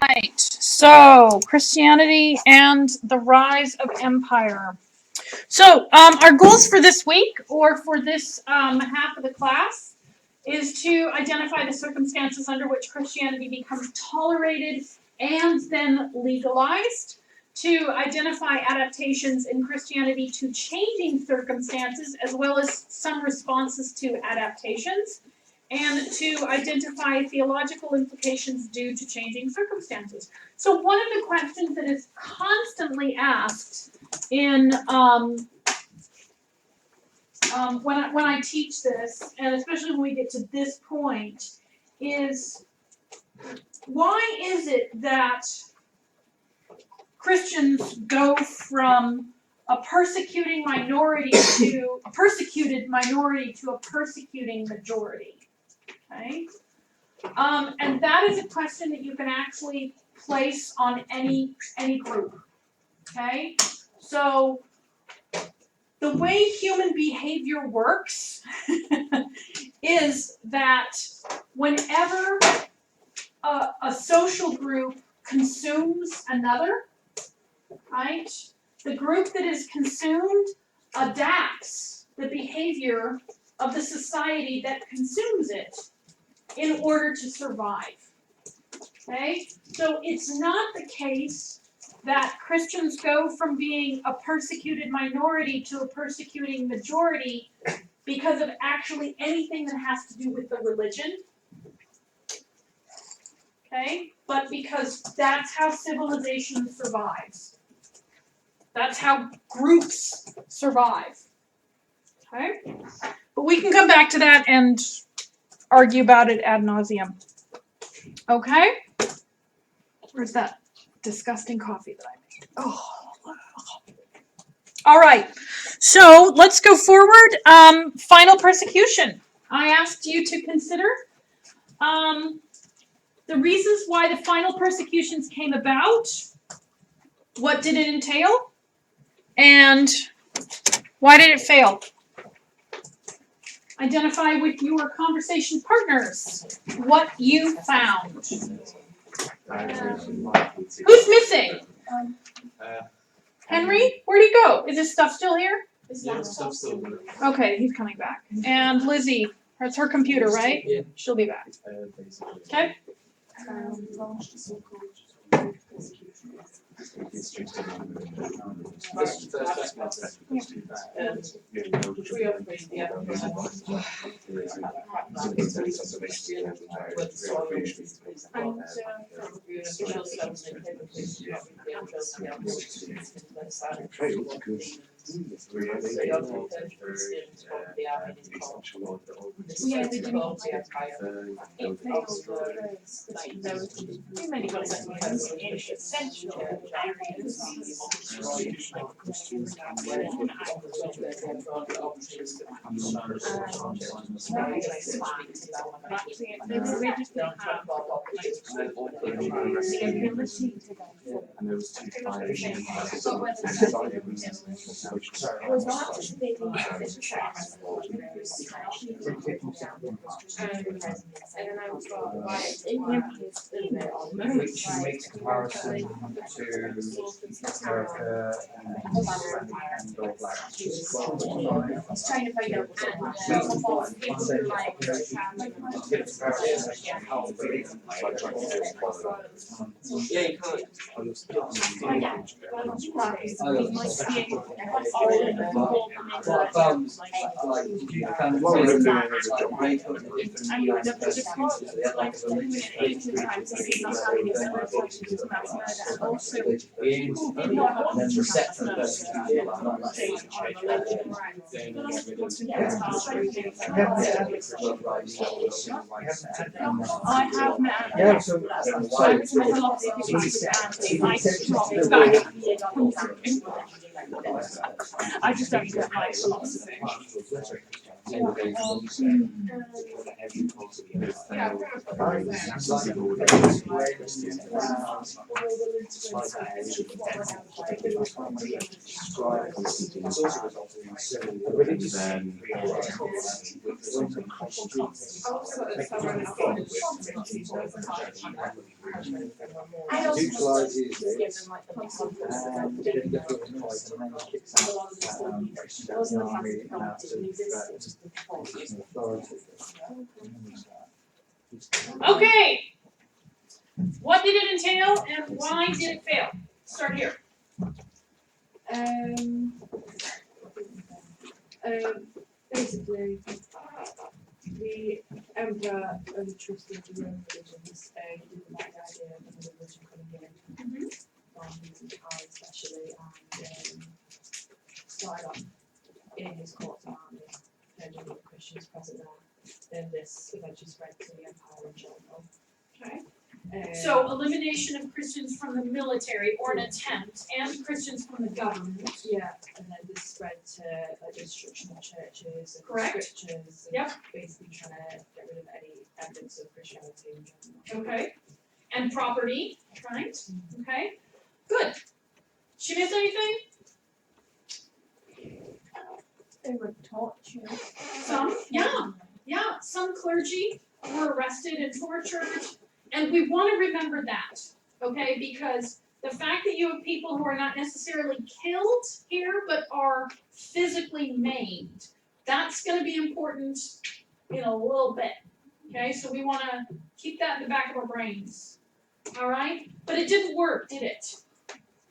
right, so Christianity and the rise of empire. So our goals for this week, or for this half of the class, is to identify the circumstances under which Christianity becomes tolerated and then legalized, to identify adaptations in Christianity to changing circumstances, as well as some responses to adaptations, and to identify theological implications due to changing circumstances. So one of the questions that is constantly asked in when I teach this, and especially when we get to this point, is why is it that Christians go from a persecuting minority to a persecuted minority to a persecuting majority? Okay, and that is a question that you can actually place on any group. Okay, so the way human behavior works is that whenever a social group consumes another, right, the group that is consumed adapts the behavior of the society that consumes it in order to survive. Okay? So it's not the case that Christians go from being a persecuted minority to a persecuting majority because of actually anything that has to do with the religion. Okay? But because that's how civilization survives. That's how groups survive. Okay? But we can come back to that and argue about it ad nauseum. Okay? Where's that disgusting coffee that I made? Oh. All right. So let's go forward. Final persecution. I asked you to consider the reasons why the final persecutions came about. What did it entail? And why did it fail? Identify with your conversation partners what you found. Who's missing? Henry? Where'd he go? Is his stuff still here? Yeah, stuff's still here. Okay, he's coming back. And Lizzie, that's her computer, right? Yeah. She'll be back. Okay? I have met. Yeah, so I just don't get my philosophy. Okay. What did it entail and why did it fail? Start here. Basically, the emperor only trusted the Roman religions and didn't like the idea of another religion coming in, from using power especially, and started off in his courts and army, and the Christians present there. Then this eventually spread to the empire in general. Okay. So elimination of Christians from the military, or an attempt, and Christians from the government. Yeah, and then this spread to destruction of churches and Correct. scriptures, and Yep. basically trying to get rid of any evidence of Christianity in general. Okay. And property, right? Okay. Good. She miss anything? They were tortured. Some? Yeah. Yeah. Some clergy were arrested and tortured. And we want to remember that, okay? Because the fact that you have people who are not necessarily killed here, but are physically maimed, that's going to be important in a little bit, okay? So we want to keep that in the back of our brains, all right? But it didn't work, did it?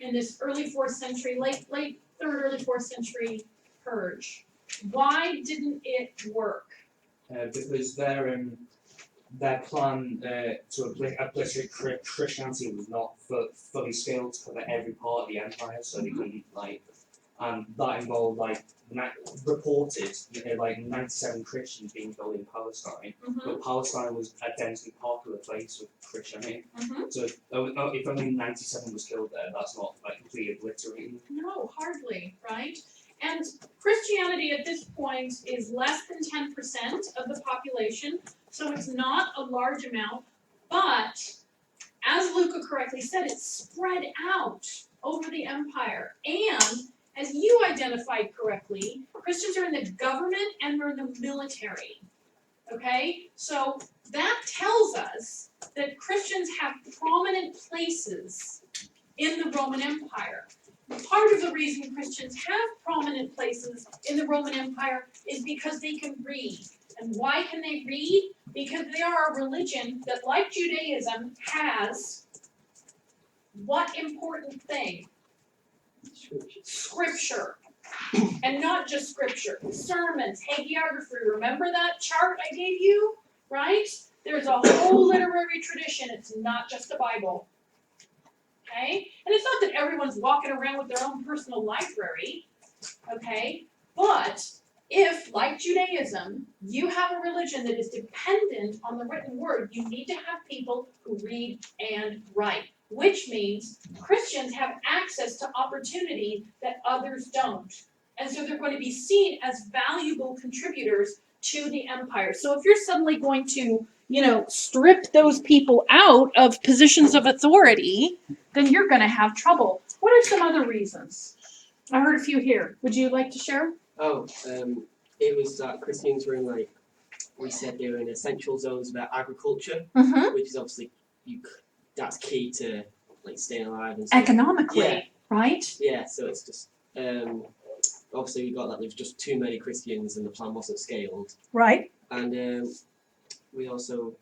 In this early 4th century, late 3rd, early 4th century purge. Why didn't it work? Because their plan to obliterate Christianity was not fully scaled to cover every part of the empire, so they couldn't that involved reported 97 Christians being killed in Palestine, but Palestine was a densely popular place with Christianity. So if only 97 was killed there, that's not completely obliterated. No, hardly, right? And Christianity at this point is less than 10% of the population, so it's not a large amount, but as Luca correctly said, it's spread out over the empire. And as you identified correctly, Christians are in the government and they're in the military. Okay? So that tells us that Christians have prominent places in the Roman Empire. Part of the reason Christians have prominent places in the Roman Empire is because they can read. And why can they read? Because they are a religion that, like Judaism, has what important thing? Scripture. And not just scripture. Sermons, hagiography. Remember that chart I gave you? Right? There's a whole literary tradition. It's not just the Bible. Okay? And it's not that everyone's walking around with their own personal library. Okay? But if, like Judaism, you have a religion that is dependent on the written word, you need to have people who read and write, which means Christians have access to opportunity that others don't. And so they're going to be seen as valuable contributors to the empire. So if you're suddenly going to, strip those people out of positions of authority, then you're going to have trouble. What are some other reasons? I heard a few here. Would you like to share? It was that Christians were in we said they were in essential zones of agriculture, which is obviously that's key to staying alive and stuff. Economically, Yeah. Right? Yeah, so it's just obviously we got that there's just too many Christians and the plan wasn't scaled, Right. and we also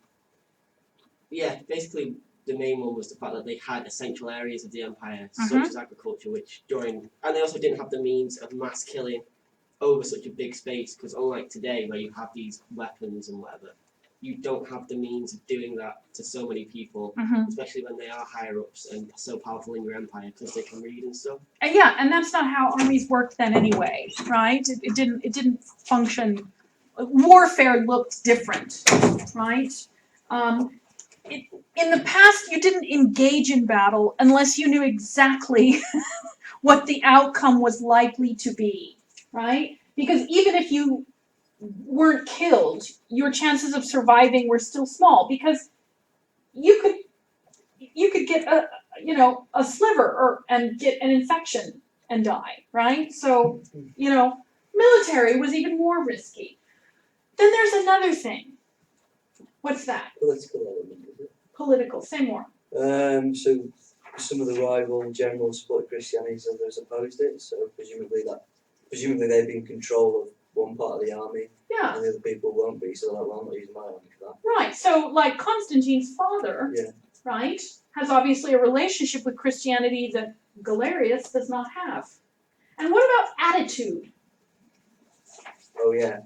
basically the main one was the fact that they had essential areas of the empire such as agriculture, and they also didn't have the means of mass killing over such a big space, because unlike today where you have these weapons and whatever, you don't have the means of doing that to so many people, especially when they are higher ups and so powerful in your empire because they can read and stuff. Yeah, and that's not how armies worked then anyway, right? It didn't function. Warfare looked different, right? In the past, you didn't engage in battle unless you knew exactly what the outcome was likely to be, right? Because even if you weren't killed, your chances of surviving were still small because you could get a sliver and get an infection and die, right? So, military was even more risky. Then there's another thing. What's that? Political element, is it? Political. Say more. So some of the rival generals supported Christianity, so others opposed it. So presumably they'd be in control of one part of the army, Yeah. and the other people won't be. So like, well, I'm not using my army for that. Right. So, like Constantine's father, Yeah. right, has obviously a relationship with Christianity that Galerius does not have. And what about attitude, Oh yeah.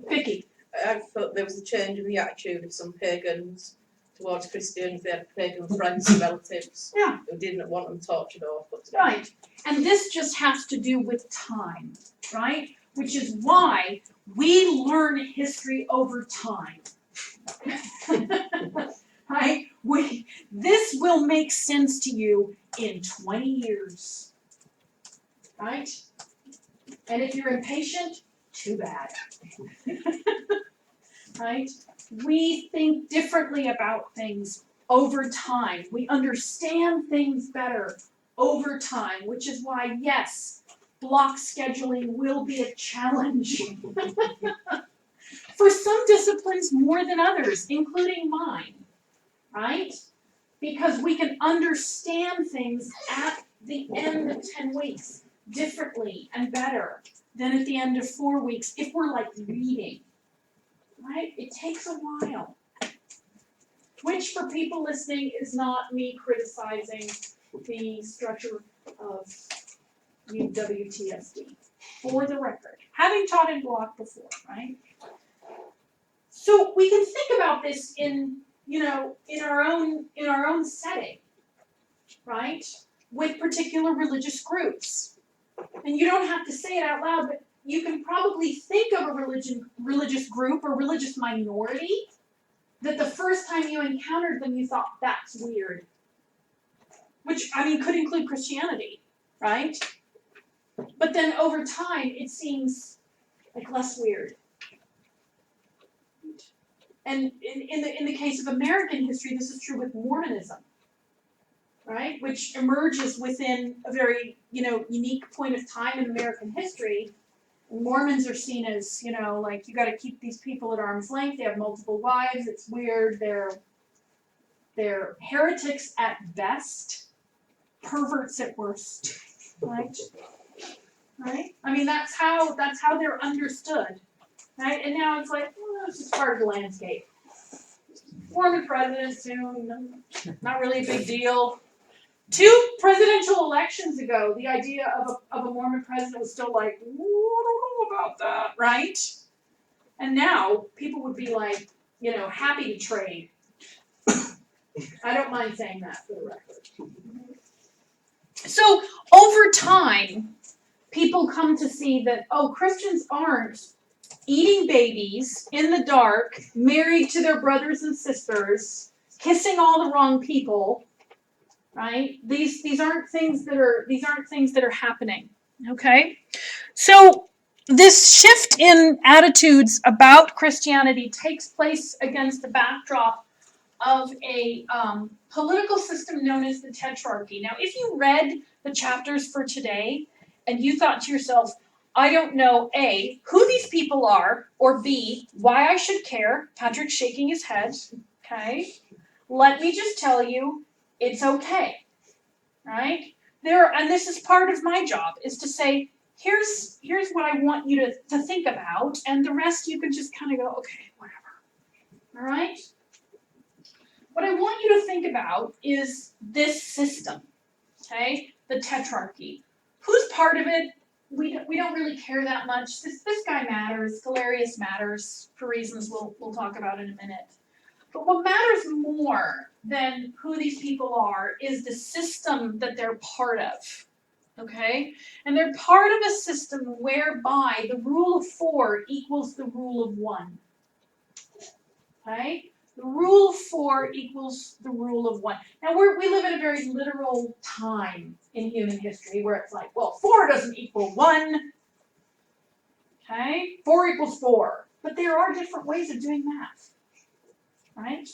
Vicky? I thought there was a change in the attitude of some pagans towards Christians. They had pagan friends and relatives Yeah. who didn't want them tortured or put to death. Right. And this just has to do with time, right? Which is why we learn history over time. Right? This will make sense to you in 20 years. Right? And if you're impatient, too bad. Right? We think differently about things over time. We understand things better over time, which is why, yes, block scheduling will be a challenge. For some disciplines more than others, including mine, right? Because we can understand things at the end of 10 weeks differently and better than at the end of 4 weeks if we're like reading, right? It takes a while. Which for people listening is not me criticizing the structure of UWTSD, for the record, having taught in block before, right? So we can think about this in our own setting, right? With particular religious groups. And you don't have to say it out loud, but you can probably think of a religious group or religious minority that the first time you encountered them you thought that's weird. Which, could include Christianity, right? But then over time it seems like less weird. And in the case of American history, this is true with Mormonism, right? Which emerges within a very, unique point of time in American history. Mormons are seen as, you gotta keep these people at arm's length, they have multiple wives, it's weird, they're heretics at best, perverts at worst, right? Right? That's how they're understood. Right? And now it's like, it's just part of the landscape. Mormon president soon, not really a big deal. 2 presidential elections ago, the idea of a Mormon president was still like, I don't know about that, right? And now people would be like, happy to trade. I don't mind saying that for the record. So over time, people come to see that, Christians aren't eating babies in the dark, married to their brothers and sisters, kissing all the wrong people, right? These aren't things that are happening. Okay? So this shift in attitudes about Christianity takes place against the backdrop of a political system known as the Tetrarchy. Now, if you read the chapters for today and you thought to yourself, I don't know, A, who these people are, or B, why I should care. Patrick's shaking his head, okay? Let me just tell you, it's okay, right? And this is part of my job, is to say, here's what I want you to think about, and the rest you can just kind of go, okay, whatever, all right? What I want you to think about is this system, okay? The Tetrarchy. Who's part of it? We don't really care that much. This guy matters. Galerius matters for reasons we'll talk about in a minute. But what matters more than who these people are is the system that they're part of. Okay? And they're part of a system whereby the rule of 4 equals the rule of 1. Okay? The rule of 4 equals the rule of 1. Now, we live in a very literal time in human history where it's like, well, 4 doesn't equal 1. Okay, 4 equals 4. But there are different ways of doing math, right?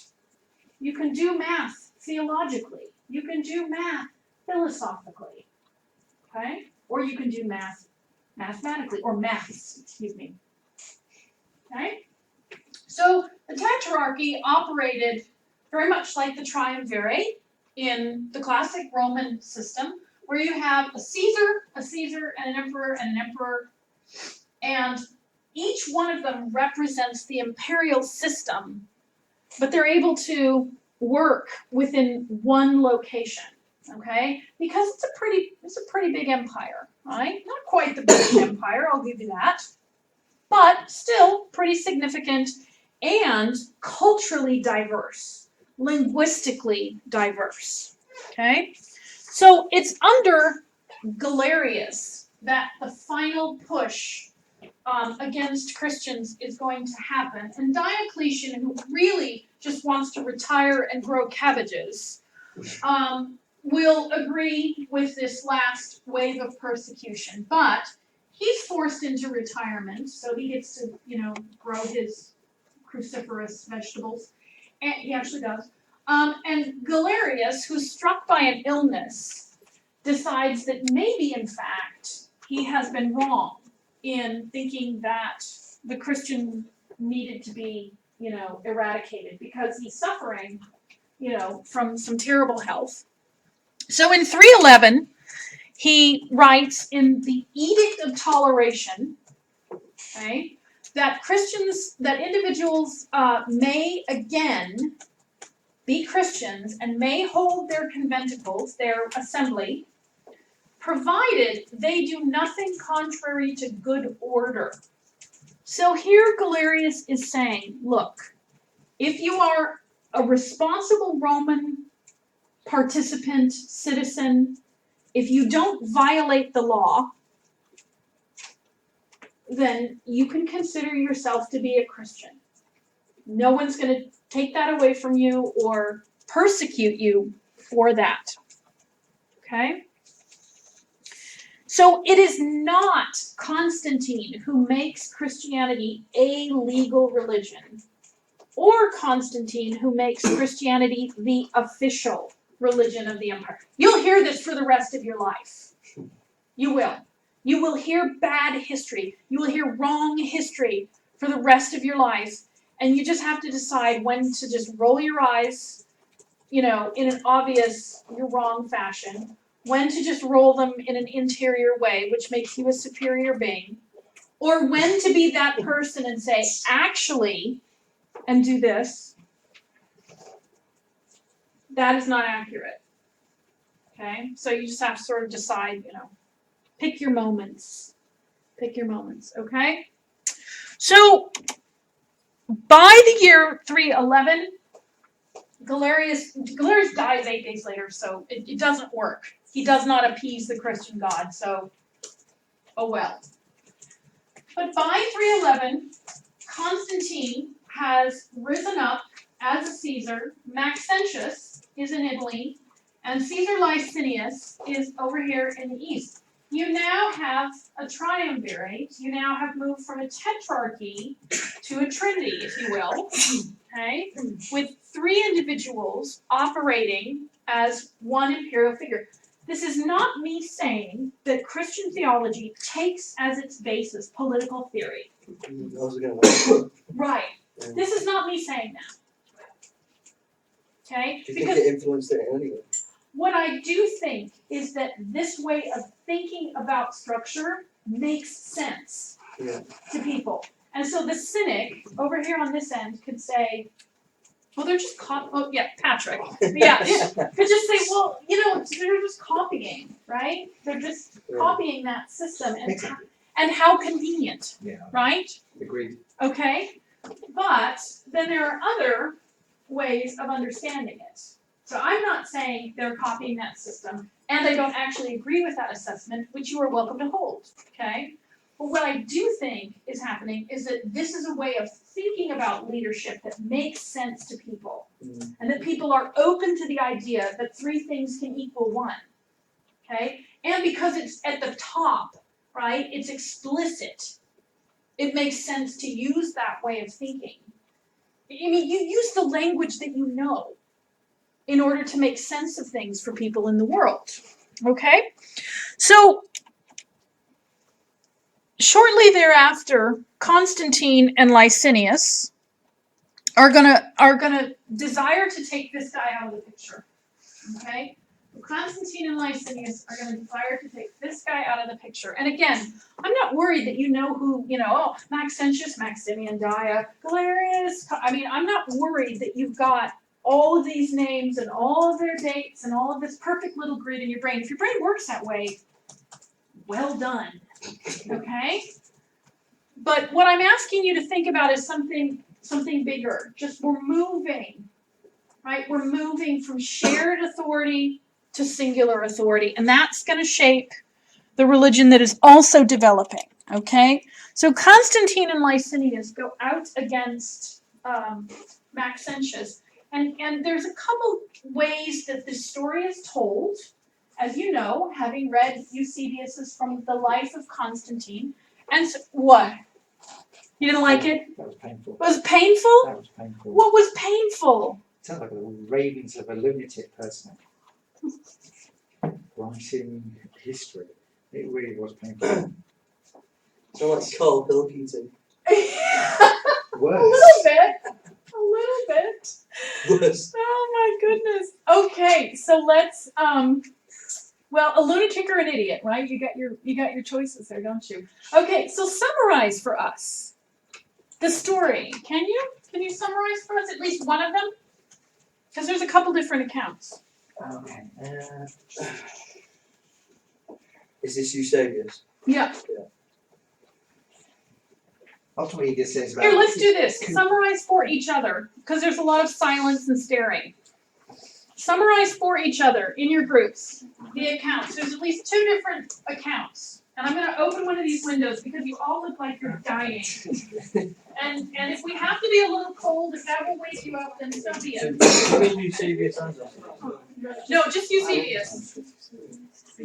You can do math theologically. You can do math philosophically, okay? Or you can do math mathematically, or maths, excuse me. Okay? So the tetrarchy operated very much like the triumvirate in the classic Roman system, where you have a Caesar, and an emperor, and each one of them represents the imperial system, but they're able to work within one location, okay? Because it's a pretty big empire, right? Not quite the British Empire, I'll give you that, but still pretty significant and culturally diverse, linguistically diverse, okay? So it's under Galerius that the final push against Christians is going to happen. And Diocletian, who really just wants to retire and grow cabbages, will agree with this last wave of persecution. But he's forced into retirement, so he gets to, grow his cruciferous vegetables. And he actually does. And Galerius, who's struck by an illness, decides that maybe, in fact, he has been wrong in thinking that the Christian needed to be, eradicated, because he's suffering, from some terrible health. So in 311, he writes in the Edict of Toleration, okay, that individuals may again be Christians and may hold their conventicles, their assembly, provided they do nothing contrary to good order. So here Galerius is saying, look, if you are a responsible Roman participant, citizen, if you don't violate the law, then you can consider yourself to be a Christian. No one's going to take that away from you or persecute you for that. Okay? So it is not Constantine who makes Christianity a legal religion, or Constantine who makes Christianity the official religion of the empire. You'll hear this for the rest of your life. You will. You will hear bad history. You will hear wrong history for the rest of your life. And you just have to decide when to just roll your eyes, in an obvious, you're wrong fashion. When to just roll them in an interior way, which makes you a superior being. Or when to be that person and say, actually, and do this. That is not accurate. Okay? So you just have to sort of decide, pick your moments. Pick your moments, okay? So, by the year 311, Galerius dies 8 days later, so it doesn't work. He does not appease the Christian God, so, oh well. But by 311, Constantine has risen up as a Caesar. Maxentius is in Italy, and Caesar Licinius is over here in the east. You now have a triumvirate. You now have moved from a tetrarchy to a trinity, if you will, okay, with 3 individuals operating as one imperial figure. This is not me saying that Christian theology takes as its basis political theory. Right. Yeah. This is not me saying that. Okay? Do you think it influenced it anyway? What I do think is that this way of thinking about structure makes sense to people. And so the cynic over here on this end could say, well, they're just Patrick. Yeah, could just say, well, they're just copying, right? They're just copying that system, and how convenient, right? Agreed. Okay? But then there are other ways of understanding it. So I'm not saying they're copying that system, and I don't actually agree with that assessment, which you are welcome to hold, okay? But what I do think is happening is that this is a way of thinking about leadership that makes sense to people, and that people are open to the idea that 3 things can equal 1, okay? And because it's at the top, right, it's explicit. it makes sense to use that way of thinking. I mean, you use the language that you know in order to make sense of things for people in the world. Okay? So, shortly thereafter, Constantine and Licinius are gonna desire to take this guy out of the picture. Okay? Constantine and Licinius are gonna desire to take this guy out of the picture. And again, I'm not worried that you know who, Maxentius, Maximian, Dia, Galerius. I mean, I'm not worried that you've got all of these names and all of their dates and all of this perfect little grid in your brain. If your brain works that way, well done. Okay? But what I'm asking you to think about is something bigger. Just we're moving, right? We're moving from shared authority to singular authority, and that's going to shape the religion that is also developing. Okay? So Constantine and Licinius go out against Maxentius, and there's a couple ways that this story is told. As you know, having read Eusebius's From the Life of Constantine, and what? You didn't like it? That was painful. It was painful? That was painful. What was painful? Sounds like the ravings of a lunatic person. Writing history. It really was painful. So like Carl Pilkington. A Worse. little bit. A little bit. Worse. Oh my goodness. Okay, so let's well, a lunatic or an idiot, right? You got your choices there, don't you? Okay, so summarize for us the story. Can you summarize for us at least one of them? Because there's a couple different accounts. Okay. Is this Eusebius? Yeah. Ultimately, this says about. Here, let's do this. Summarize for each other, because there's a lot of silence and staring. Summarize for each other in your groups the accounts. There's at least 2 different accounts. And I'm going to open one of these windows because you all look like you're dying. And if we have to be a little cold, if that will wake you up, then so be it. Eusebius and No, just Eusebius. I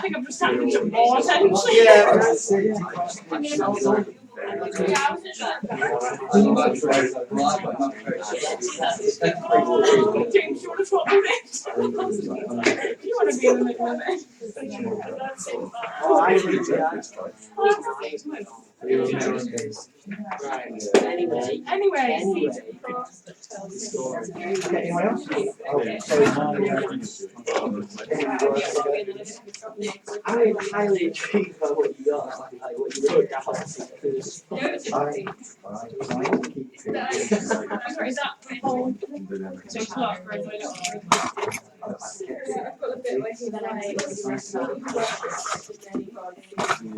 think I'm just having to more attention. Yeah, that's it. James, you want to swap with it? You want to be in the middle of it? Oh, I agree with that. Anyway. Anyway. Okay, anyone else? Oh, sorry, I'm highly intrigued by what you got, like what you wrote down. Because Sorry, is that my whole so clock, right?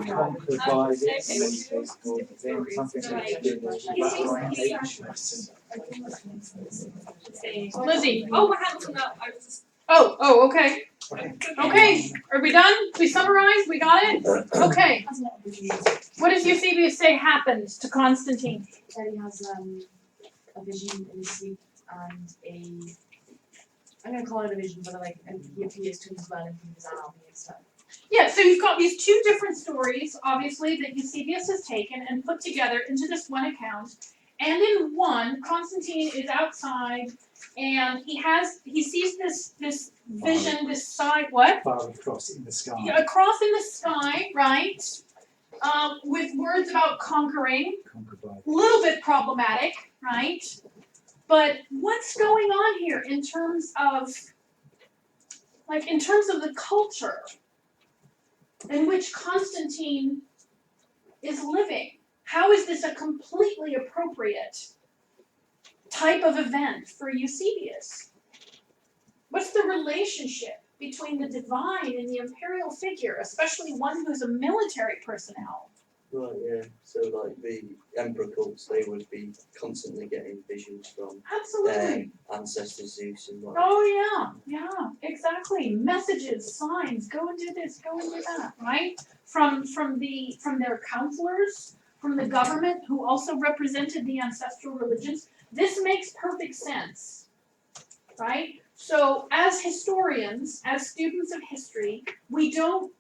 conquered by this, then something to do with orientation. Lizzie. Oh, I hadn't done that. I was just. Oh, okay. Okay, are we done? We summarized? We got it? Okay. What does Eusebius say happened to Constantine? That he has a vision in his sleep and I'm gonna call it a vision, but and he appears to him as well and he was an army and stuff. Yeah, so you've got these 2 different stories, obviously, that Eusebius has taken and put together into this one account. And in one, Constantine is outside and he sees this vision, this sign, what? Far across in the sky. Yeah, a cross in the sky, right? With words about conquering. Conquered by. A little bit problematic, right? But what's going on here in terms of the culture in which Constantine is living? How is this a completely appropriate type of event for Eusebius? What's the relationship between the divine and the imperial figure, especially one who's a military personnel. Right, yeah. So like the emperor cults, they would be constantly getting visions from Absolutely. their ancestor Zeus and what. Oh yeah, exactly. Messages, signs, go and do this, go and do that, right? From their counselors, from the government who also represented the ancestral religions. This makes perfect sense, right? So as historians, as students of history, we don't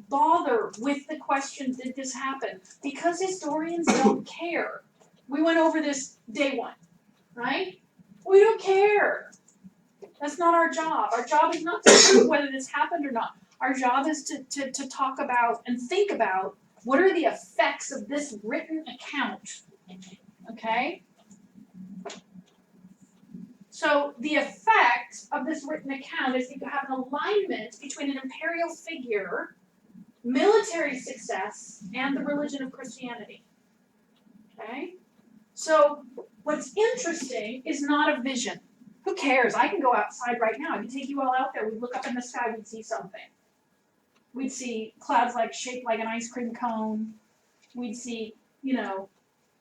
bother with the question, did this happen? Because historians don't care. We went over this day one, right? We don't care. That's not our job. Our job is not to prove whether this happened or not. Our job is to talk about and think about what are the effects of this written account. Okay? So the effect of this written account is that you have an alignment between an imperial figure, military success, and the religion of Christianity. Okay? So what's interesting is not a vision. Who cares? I can go outside right now. I can take you all out there. We'd look up in the sky, we'd see something. We'd see clouds shaped like an ice cream cone. We'd see,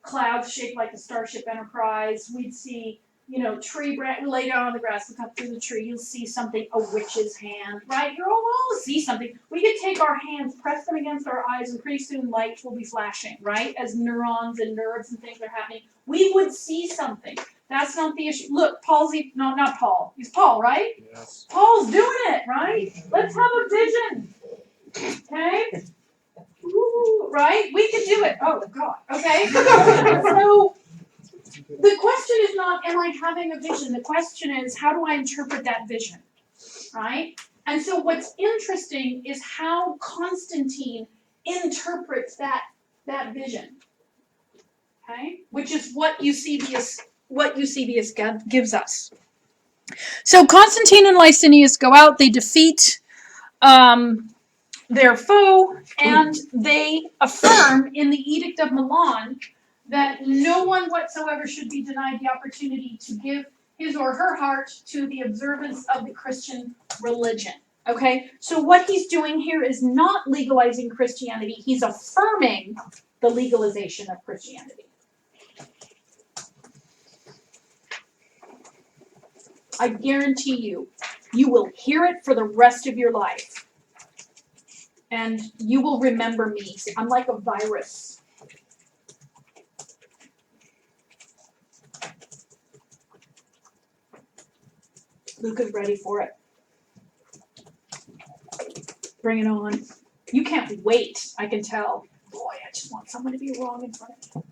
clouds shaped like the Starship Enterprise. We'd see, tree branch, lay down on the grass, look up through the tree, you'll see something, a witch's hand, right? You'll all see something. We could take our hands, press them against our eyes, and pretty soon lights will be flashing, right? As neurons and nerves and things are happening. We would see something. That's not the issue. Look, not Paul. He's Paul, right? Yes. Paul's doing it, right? Let's have a vision. Okay? Ooh, right? We can do it. Oh, God. Okay? So, the question is not, am I having a vision? The question is, how do I interpret that vision? Right? And so what's interesting is how Constantine interprets that vision. Okay? Which is what Eusebius gives us. So Constantine and Licinius go out, they defeat their foe, and they affirm in the Edict of Milan that no one whatsoever should be denied the opportunity to give his or her heart to the observance of the Christian religion. Okay? So what he's doing here is not legalizing Christianity, he's affirming the legalization of Christianity. I guarantee you, you will hear it for the rest of your life. And you will remember me. I'm like a virus. Luca's ready for it. Bring it on. You can't wait, I can tell. Boy, I just want someone to be wrong in front of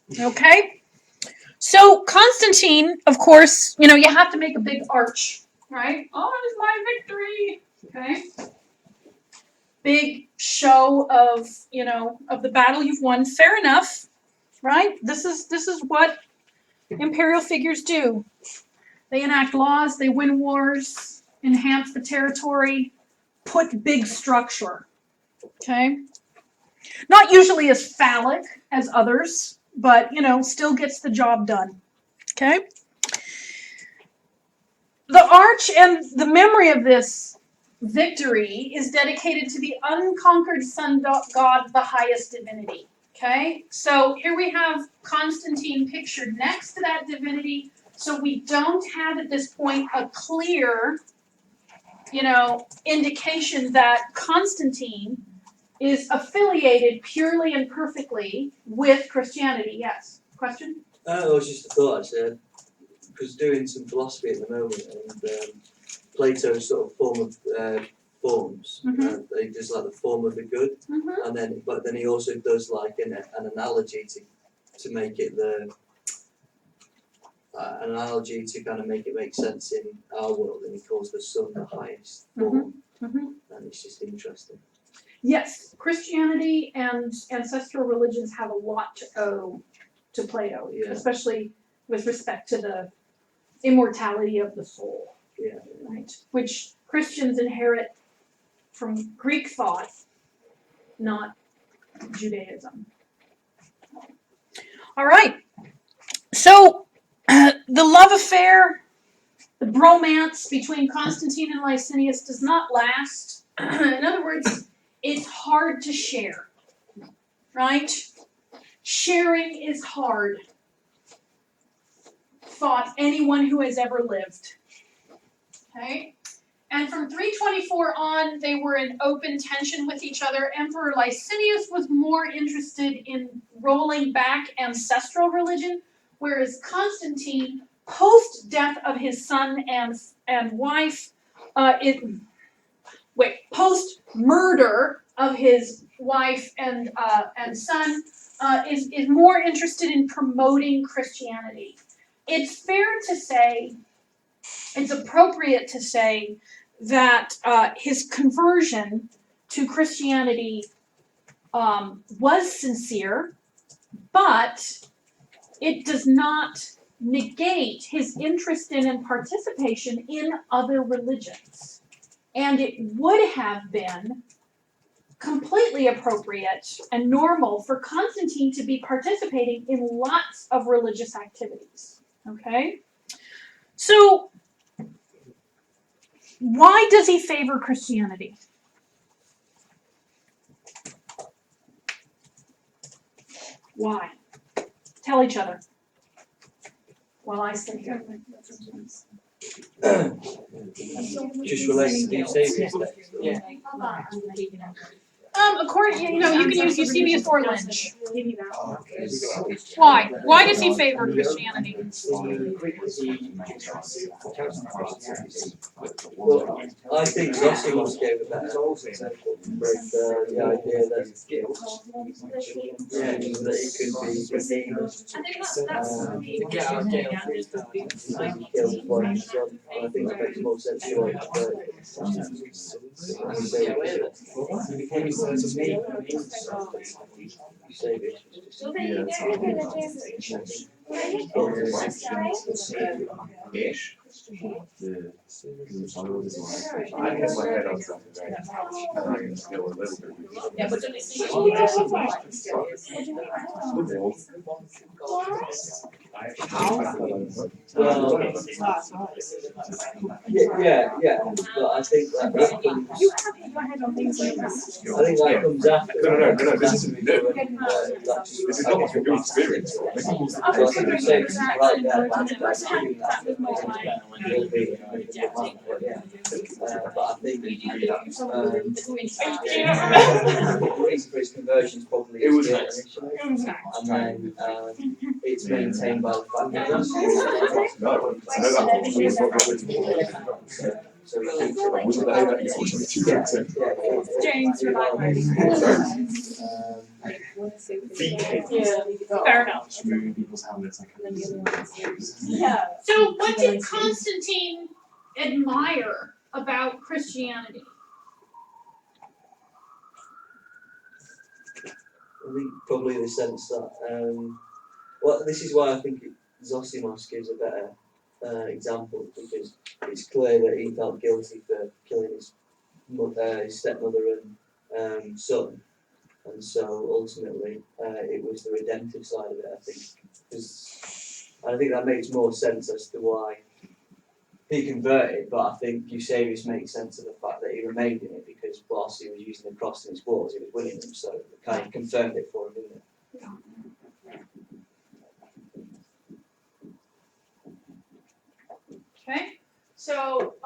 me. Okay? So Constantine, of course, you have to make a big arch, right? Oh, it's my victory. Okay? Big show of, of the battle you've won. Fair enough, right? This is what imperial figures do. They enact laws, they win wars, enhance the territory, put big structure. Okay? Not usually as phallic as others, but, still gets the job done. Okay? The arch and the memory of this victory is dedicated to the unconquered sun god, the highest divinity. Okay? So here we have Constantine pictured next to that divinity. So we don't have at this point a clear, indication that Constantine is affiliated purely and perfectly with Christianity. Yes. Question? It was just a thought actually, because doing some philosophy at the moment, and Plato's sort of forms. Mhm. He does like the form of the good, Mm-hmm. but then he also does like an analogy to make it an analogy to kind of make it make sense in our world, and he calls the sun the highest form, Mm-hmm. and it's just interesting. Yes, Christianity and ancestral religions have a lot to owe to Plato, Yeah. especially with respect to the immortality of the soul. Yeah. Right? Which Christians inherit from Greek thought, not Judaism. All right. So, the love affair, the bromance between Constantine and Licinius does not last. In other words, it's hard to share, right? Sharing is hard. Thought anyone who has ever lived. Okay? And from 324 on, they were in open tension with each other. Emperor Licinius was more interested in rolling back ancestral religion, whereas Constantine, post death of his son and wife, post murder of his wife and son, is more interested in promoting Christianity. It's fair to say, it's appropriate to say that his conversion to Christianity was sincere, but it does not negate his interest in and participation in other religions. And it would have been completely appropriate and normal for Constantine to be participating in lots of religious activities. Okay? So, why does he favor Christianity? Why? Tell each other. While I sit here. Just related to Eusebius text. Yeah. According, you can use Eusebius or Lynch. Why? Why does he favor Christianity? Well, I think Zosimus gave a better example with the idea that that it could be redeemed. Killed by his son. I think that makes more sense to like Eusebius. Ish. I guess my head on something very I can feel a little bit. Yeah, but Yeah, but I think that comes. I think that comes after. No, this isn't new. This is not like a new experience for me. So I think Eusebius is right there. Will be, but I think the reason for his conversion is probably his guilt initially, and then it's maintained by the fact that Wasn't that that unfortunately too late? James, you're not ready. Fair enough. So, what did Constantine admire about Christianity? I think probably the sense that, well, this is why I think Zosimus gives a better example, because it's clear that he felt guilty for killing his stepmother and son, and so ultimately it was the redemptive side of it, I think, because I think that makes more sense as to why he converted, but I think Eusebius makes sense of the fact that he remained in it, because whilst he was using the cross in his wars, he was winning them, so it kind of confirmed it for him, didn't it? Okay, so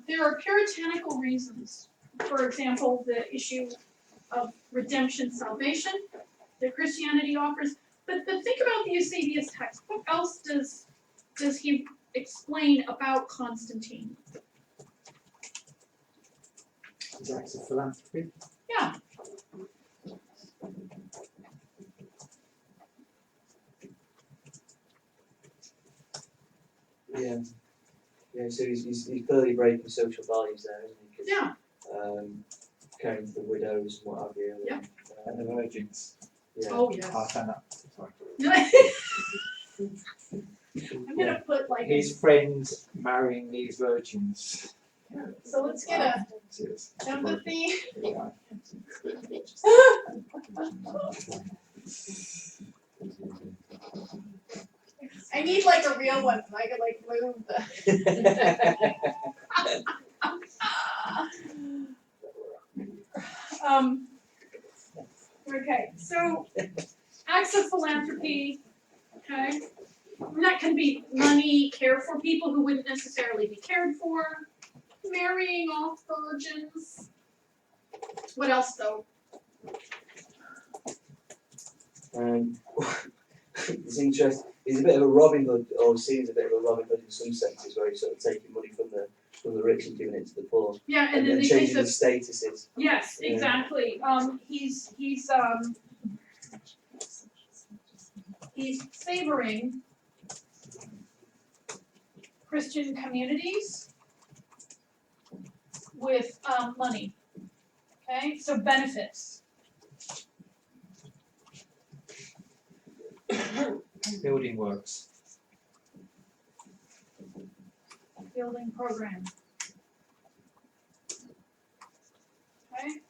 there are puritanical reasons. For example, the issue of redemption, salvation that Christianity offers. But think about the Eusebius text. What else does he explain about Constantine? His acts of philanthropy. Yeah. Yeah, so he's clearly breaking social values there, isn't he? 'Cause, Yeah. caring for the widows and what have you. Yeah. And the virgins. Yeah. Oh, yes. I found that. Sorry. I'm gonna put like. His friends marrying these virgins. So let's get a Serious. empathy. Yeah. I need like a real one, so I could like move the. Okay, so acts of philanthropy, okay? And that can be money, care for people who wouldn't necessarily be cared for, marrying off virgins. What else though? It's interesting. He's a bit of a Robin Hood, or seen as a bit of a Robin Hood in some sectors, where he's sort of taking money from the rich and giving it to the poor, Yeah, and and in the case changing the of, statuses. yes, Yeah. exactly. He's favoring Christian communities with money. Okay, so benefits. Building works. Building program. Okay.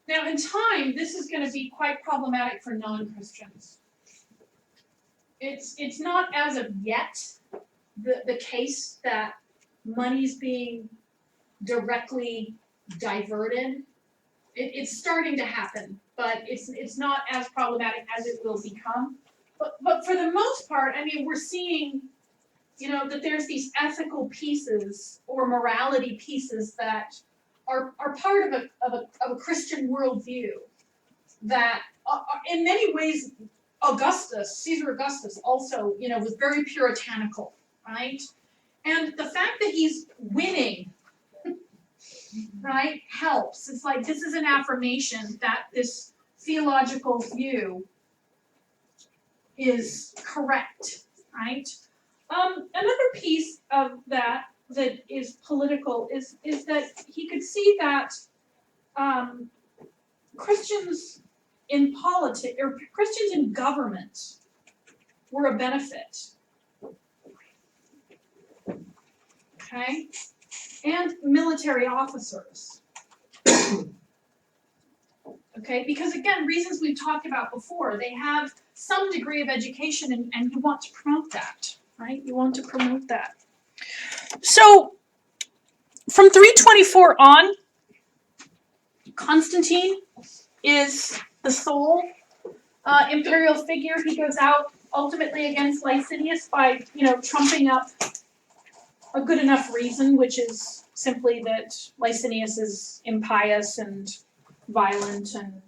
Now, in time, this is going to be quite problematic for non-Christians. It's not as of yet the case that money's being directly diverted. It's starting to happen, but it's not as problematic as it will become. But for the most part, I mean, we're seeing, that there's these ethical pieces or morality pieces that are part of a Christian worldview that are in many ways Caesar Augustus also, was very puritanical, right? And the fact that he's winning, right, helps. It's like this is an affirmation that this theological view is correct, right? Another piece of that is political is that he could see that Christians in politics or Christians in government were a benefit. Okay? And military officers. Okay, because again, reasons we've talked about before, they have some degree of education and you want to promote that, right? You want to promote that. So, from 324 on, Constantine is the sole imperial figure. He goes out ultimately against Licinius by, trumping up a good enough reason, which is simply that Licinius is impious and violent and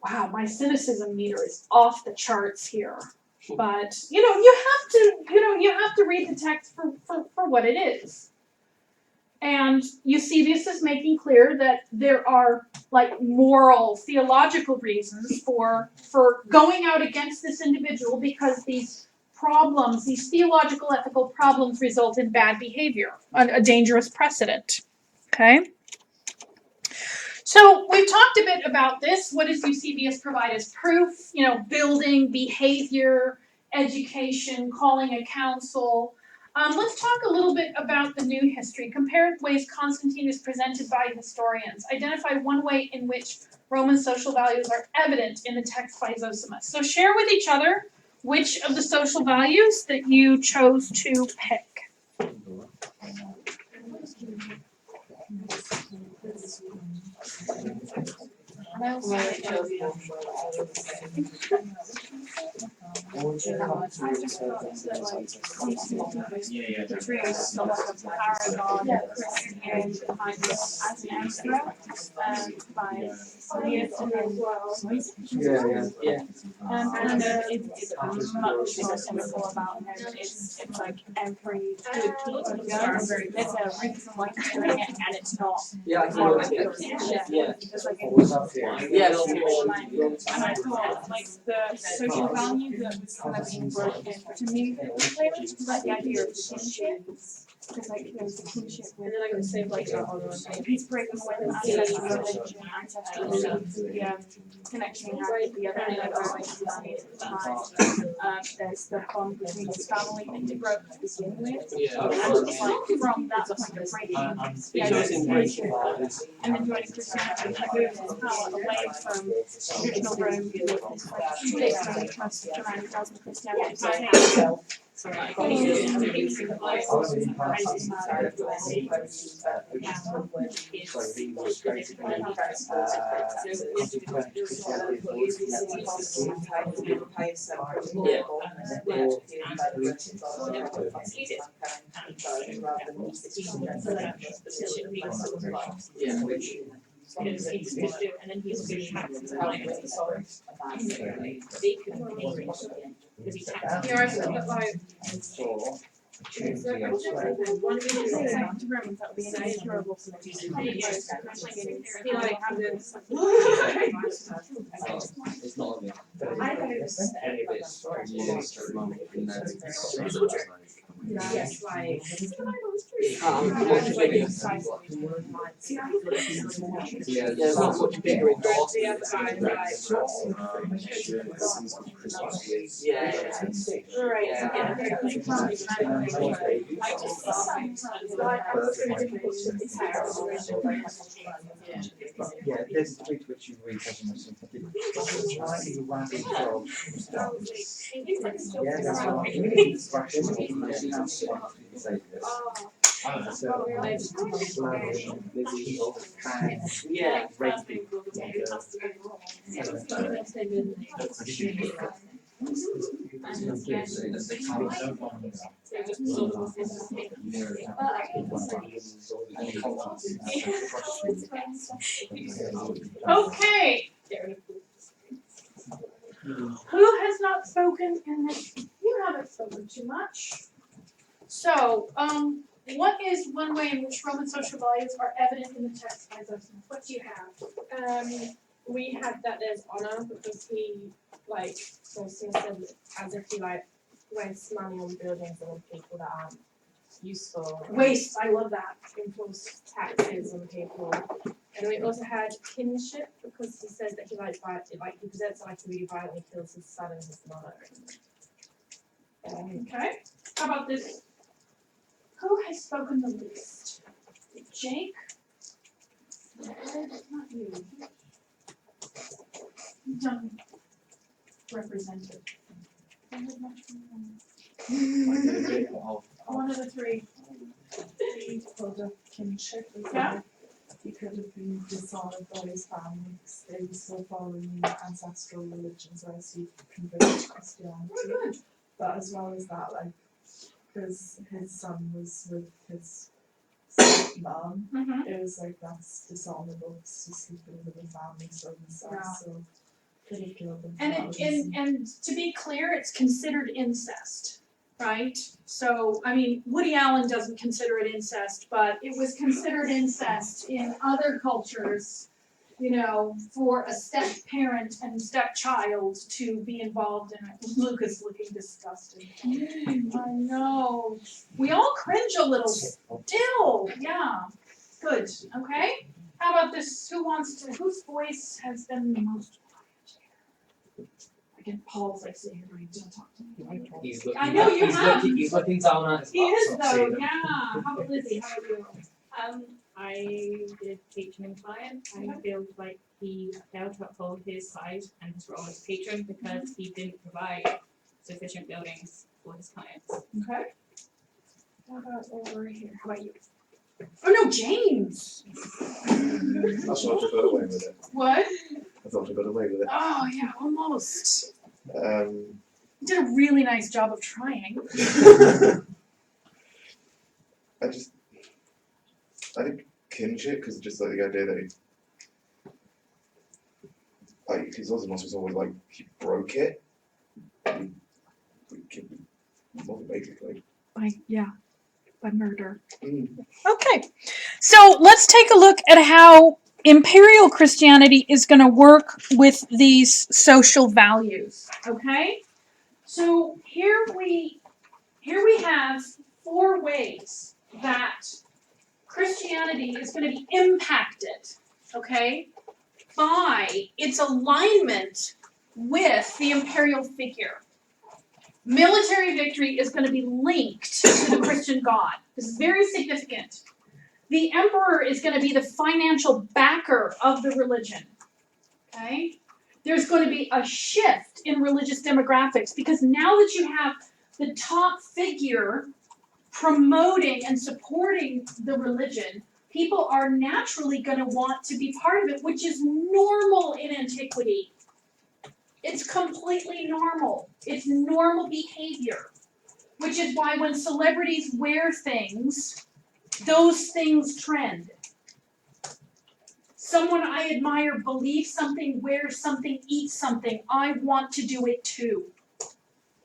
wow, my cynicism meter is off the charts here. But you have to read the text for what it is. And Eusebius is making clear that there are like moral, theological reasons for going out against this individual because these problems, these theological, ethical problems result in bad behavior, a dangerous precedent. Okay? So we've talked a bit about this. What does Eusebius provide as proof? Building, behavior, education, calling a council. Let's talk a little bit about the new history. Compare ways Constantine is presented by historians. Identify one way in which Roman social values are evident in the text by Zosimus. So share with each other which of the social values that you chose to pick. And it's much more simple about him. It's like every good king does. There's a reason why he's doing it, and it's not. Yeah, I can Yeah. yeah. It's like What was up here? Yeah, they'll finish. And I thought, like, the social value that was kind of being broken to me, was like the idea of kinship. Because, like, there was the kinship with, And then I got to say like that on one he's breaking away from ancestral religion, ancestral beliefs, the connection he had with the other members of society at the time. There's the bond between his family that he broke to begin with. Yeah. And it's like from that point of breaking the idea of kinship, and then joining Christianity, he moved his power away from traditional Rome, this like Judaism, trust around 1,000 Christianity. So like, and then he's been taxed Yeah, I feel that like one to Romans, that would be an incurable solution. like It's not on the I don't any of it's yes, like yeah, Yeah, it's not much bigger in North. the other guy like Yeah. right, Yeah, there's a tweet which you read as a something. Slightly rounded from yeah, there's one. Yeah. Okay. Who has not spoken in this? You haven't spoken too much. So, what is one way in which Roman social values are evident in the text by Zosimus? What do you have? we had that there's honor because he like so said as if he like wastes money on buildings and on people that aren't useful. Waste, I love that. Impose taxes on people. And we also had kinship because he says that he like he presents it like he really violently kills his son and his mother. Okay. How about this? Who has spoken the least? Jake? Not you. Done. Represented. One of the three. He pulled up kinship as Yeah. well. He could have been dishonored by his family because they were still following ancestral religions, whereas he converted to Christianity. Very good. But as well as that, like, because his son was with his mom, Mm-hmm. it was like that's dishonorable to sleep with a family so and stuff. Yeah. So could have killed him. for And that it, reason. and to be clear, it's considered incest, right? So, I mean, Woody Allen doesn't consider it incest, but it was considered incest in other cultures, you know, for a step-parent and stepchild to be involved in it. Lucas looking disgusted. I know. We all cringe a little still, yeah. Good, okay? How about this, whose voice has been the most quiet? Again, Paul's like sitting here ready to talk to me. He's looking, I know you have. he's looking down at his He is laptop, though, seeing him. yeah. How about Lizzie, how about you? I did teaching and client. I feel like he failed to uphold his side and his role as patron because he didn't provide sufficient buildings for his clients. Okay. How about over here? How about you? Oh no, James! I thought I got away with it. What? I thought I got away with it. Oh yeah, almost. Um, You did a really nice job of trying. I think kinship because just like the idea that his Zosimus was always like he broke it. Basically. By murder. Mm. Okay, so let's take a look at how imperial Christianity is going to work with these social values. Okay? So here we have 4 ways that Christianity is going to be impacted, okay, by its alignment with the imperial figure. Military victory is going to be linked to the Christian God. This is very significant. The emperor is going to be the financial backer of the religion. Okay? There's going to be a shift in religious demographics because now that you have the top figure promoting and supporting the religion, people are naturally going to want to be part of it, which is normal in antiquity. It's completely normal. It's normal behavior, which is why when celebrities wear things, those things trend. Someone I admire believes something, wears something, eats something. I want to do it too.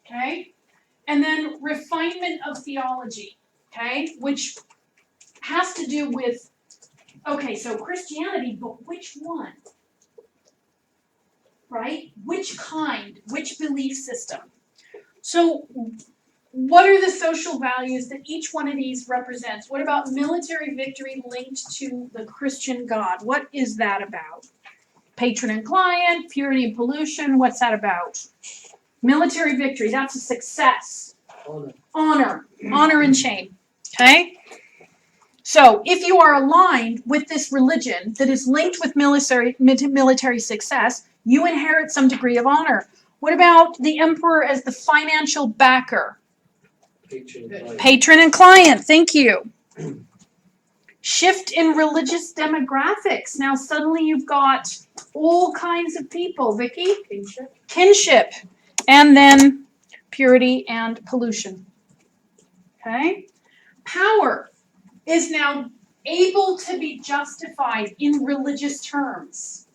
Okay? And then refinement of theology, okay? Which has to do with, okay, so Christianity, but which one? Right? Which kind? Which belief system? So what are the social values that each one of these represents? What about military victory linked to the Christian God? What is that about? Patron and client, purity and pollution, what's that about? Military victory, that's a success. Honor and shame. Okay? So if you are aligned with this religion that is linked with military success, you inherit some degree of honor. What about the emperor as the financial backer? Patron and client, thank you. Shift in religious demographics. Now suddenly you've got all kinds of people. Vicky? Kinship. And then purity and pollution. Okay? Power is now able to be justified in religious terms.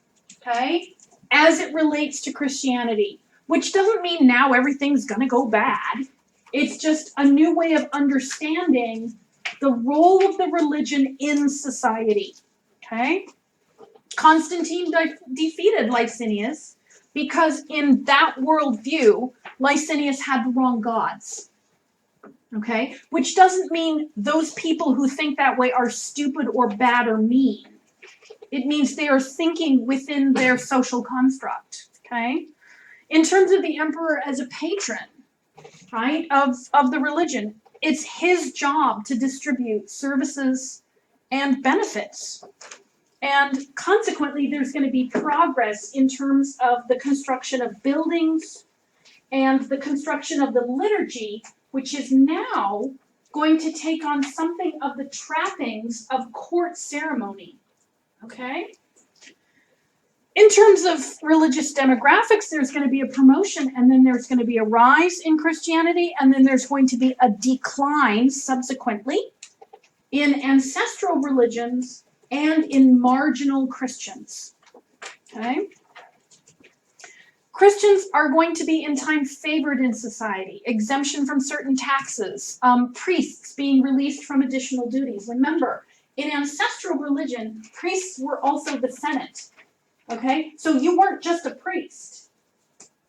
Okay? As it relates to Christianity. Which doesn't mean now everything's going to go bad. It's just a new way of understanding the role of the religion in society. Okay? Constantine defeated Licinius because in that worldview, Licinius had the wrong gods. Okay? Which doesn't mean those people who think that way are stupid or bad or mean. It means they are thinking within their social construct. Okay? In terms of the emperor as a patron, right, of the religion, it's his job to distribute services and benefits. And consequently, there's going to be progress in terms of the construction of buildings and the construction of the liturgy, which is now going to take on something of the trappings of court ceremony. Okay? In terms of religious demographics, there's going to be a promotion, and then there's going to be a rise in Christianity, and then there's going to be a decline subsequently in ancestral religions and in marginal Christians. Okay? Christians are going to be in time favored in society, exemption from certain taxes, priests being released from additional duties. Remember, in ancestral religion, priests were also the Senate. Okay, so you weren't just a priest.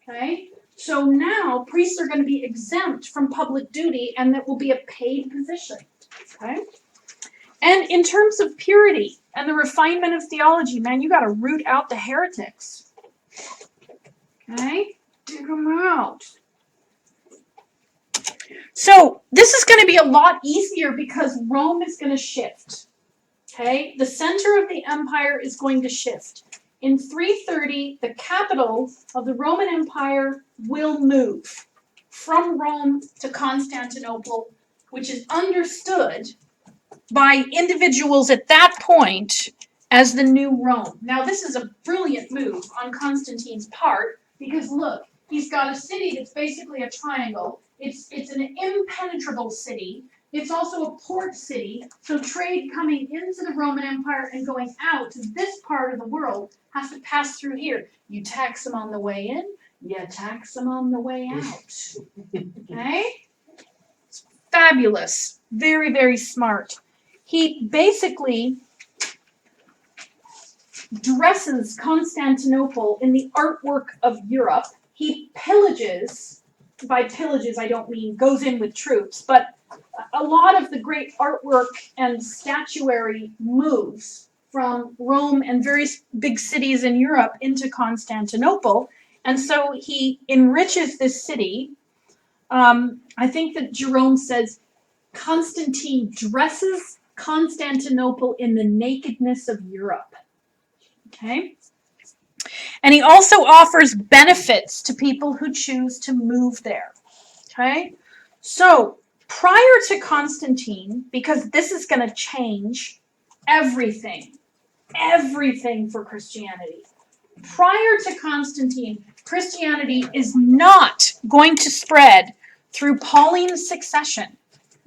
Okay, so now priests are going to be exempt from public duty, and that will be a paid position. Okay, and in terms of purity and the refinement of theology, man, you got to root out the heretics. Okay, dig them out. So this is going to be a lot easier because Rome is going to shift. Okay, the center of the empire is going to shift. In 330, the capital of the Roman Empire will move from Rome to Constantinople, which is understood by individuals at that point as the new Rome. Now, this is a brilliant move on Constantine's part because, look, he's got a city that's basically a triangle. It's an impenetrable city. It's also a port city, so trade coming into the Roman Empire and going out to this part of the world has to pass through here. You tax them on the way in, you tax them on the way out. Okay? It's fabulous. Very, very smart. He basically dresses Constantinople in the artwork of Europe. He pillages, by pillages I don't mean goes in with troops, but a lot of the great artwork and statuary moves from Rome and various big cities in Europe into Constantinople. And so he enriches this city. I think that Jerome says Constantine dresses Constantinople in the nakedness of Europe. Okay? And he also offers benefits to people who choose to move there. Okay? So, prior to Constantine, because this is going to change everything for Christianity. Prior to Constantine, Christianity is not going to spread through Pauline succession,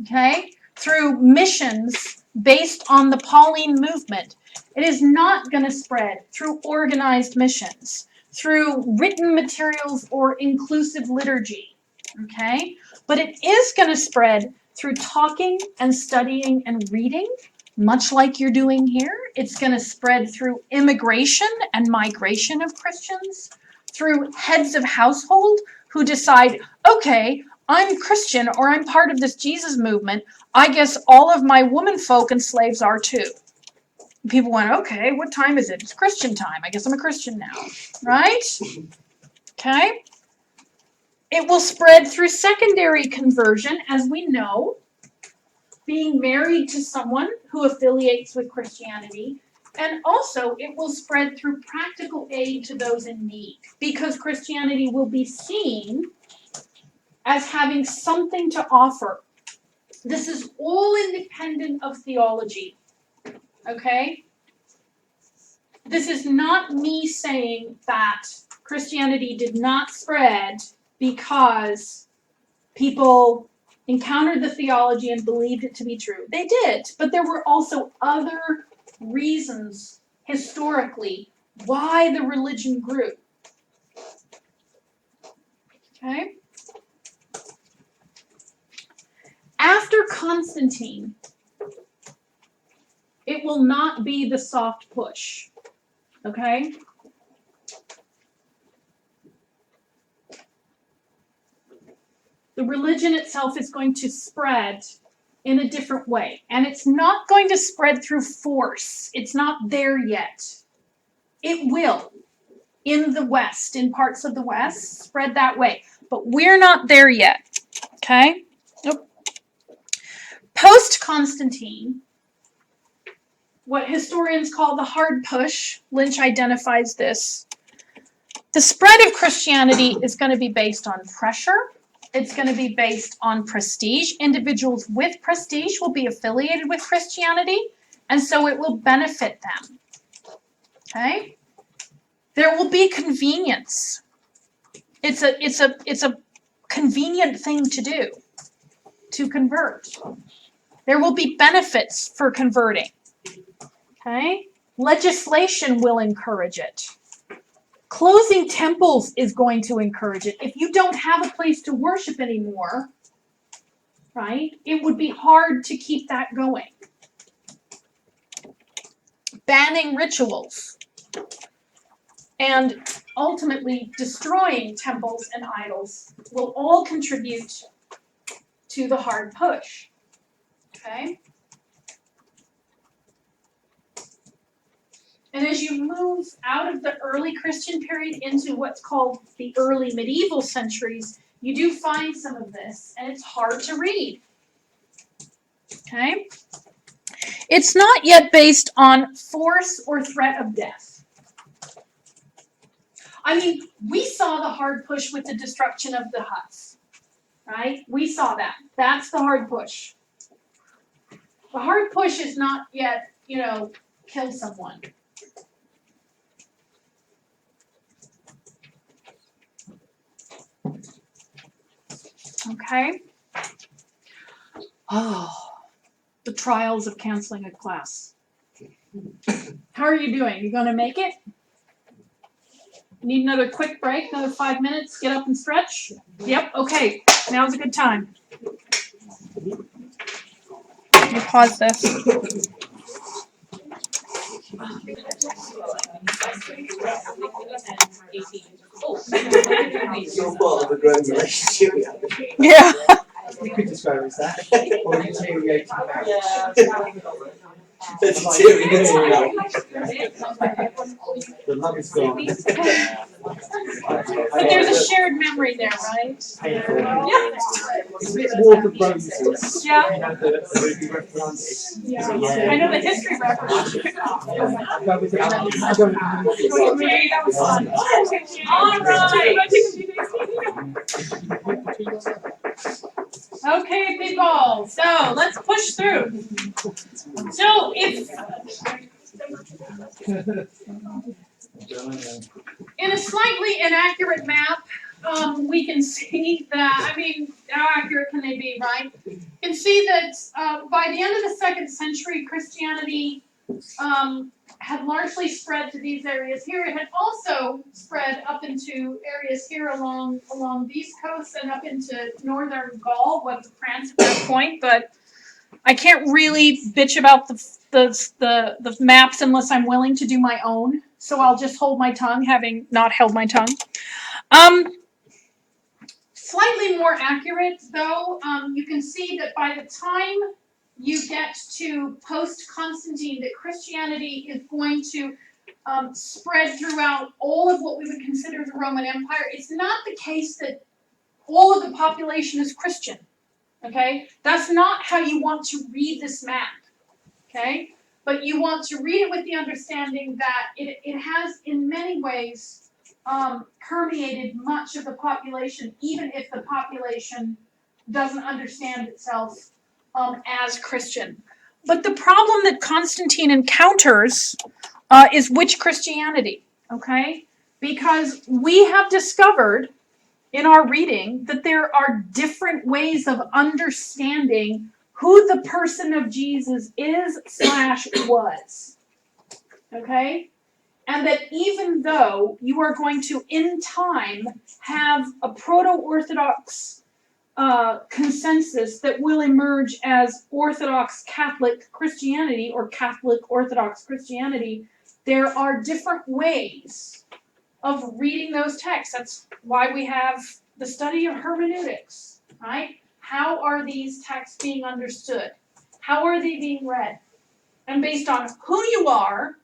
okay? Through missions based on the Pauline movement. It is not going to spread through organized missions, through written materials or inclusive liturgy, okay? But it is going to spread through talking and studying and reading, much like you're doing here. It's going to spread through immigration and migration of Christians, through heads of household who decide, okay, I'm Christian or I'm part of this Jesus movement. I guess all of my woman folk and slaves are too. People went, okay, what time is it? It's Christian time. I guess I'm a Christian now, right? Okay. It will spread through secondary conversion, as we know, being married to someone who affiliates with Christianity. And also, it will spread through practical aid to those in need, because Christianity will be seen as having something to offer. This is all independent of theology, okay? This is not me saying that Christianity did not spread because people encountered the theology and believed it to be true. They did, but there were also other reasons historically why the religion grew. Okay? After Constantine, it will not be the soft push. Okay? The religion itself is going to spread in a different way. And it's not going to spread through force. It's not there yet. It will, in the West, in parts of the West, spread that way. But we're not there yet. Okay? Nope. Post-Constantine, what historians call the hard push, Lynch identifies this. The spread of Christianity is going to be based on pressure. It's going to be based on prestige. Individuals with prestige will be affiliated with Christianity, and so it will benefit them. Okay? There will be convenience. It's a convenient thing to do, to convert. There will be benefits for converting. Okay? Legislation will encourage it. Closing temples is going to encourage it. If you don't have a place to worship anymore, right, it would be hard to keep that going. Banning rituals and ultimately destroying temples and idols will all contribute to the hard push. Okay? And as you move out of the early Christian period into what's called the early medieval centuries, you do find some of this, and it's hard to read. Okay? It's not yet based on force or threat of death. I mean, we saw the hard push with the destruction of the huts, right? We saw that. That's the hard push. The hard push is not yet, kill someone. Okay. Oh, the trials of canceling a class. How are you doing? You going to make it? Need another quick break, another 5 minutes, get up and stretch? Yep, okay. Now's a good time. Let me pause this. You're part of a growing relationship we have. Yeah. You could describe it as that, or deteriorating marriage. Deteriorating marriage. The love is gone. But there's a shared memory there, right? Painful. Yeah. It's a bit War of Roses. Yeah. You know, the movie reference. Yeah. So, yeah. I know the history reference. I'll go with the I'll go with the movie. Okay, that was fun. All right. Okay, people. So let's push through. So if in a slightly inaccurate map, we can see that, I mean, how accurate can they be, right? You can see that by the end of the 2nd century, Christianity had largely spread to these areas here. It had also spread up into areas here along these coasts and up into northern Gaul, what was France at that point. But I can't really bitch about the maps unless I'm willing to do my own. So I'll just hold my tongue, having not held my tongue. Slightly more accurate, though, you can see that by the time you get to post-Constantine, that Christianity is going to spread throughout all of what we would consider the Roman Empire. It's not the case that all of the population is Christian, okay? That's not how you want to read this map, okay? But you want to read it with the understanding that it has, in many ways, permeated much of the population, even if the population doesn't understand itself as Christian. But the problem that Constantine encounters is which Christianity, okay? Because we have discovered in our reading that there are different ways of understanding who the person of Jesus is/was, okay? And that even though you are going to, in time, have a proto-Orthodox consensus that will emerge as Orthodox Catholic Christianity or Catholic Orthodox Christianity, there are different ways of reading those texts. That's why we have the study of hermeneutics, right? How are these texts being understood? How are they being read? And based on who you are,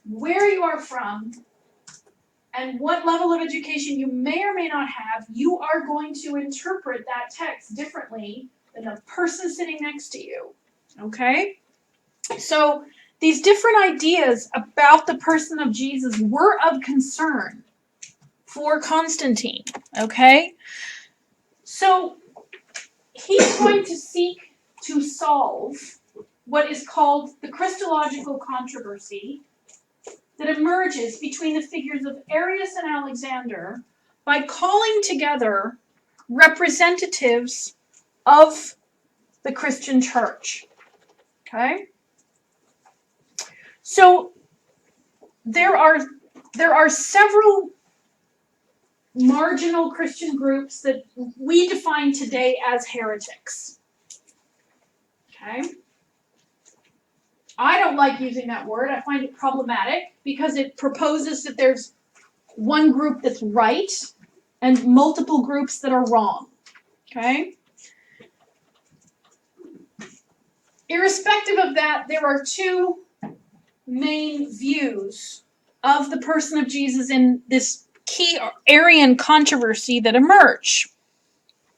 where you are from, and what level of education you may or may not have, you are going to interpret that text differently than the person sitting next to you, okay? So these different ideas about the person of Jesus were of concern for Constantine, okay? So he's going to seek to solve what is called the Christological controversy that emerges between the figures of Arius and Alexander by calling together representatives of the Christian church. Okay? So there are several marginal Christian groups that we define today as heretics. Okay? I don't like using that word. I find it problematic because it proposes that there's one group that's right and multiple groups that are wrong. Okay? Irrespective of that, there are two main views of the person of Jesus in this key Arian controversy that emerge.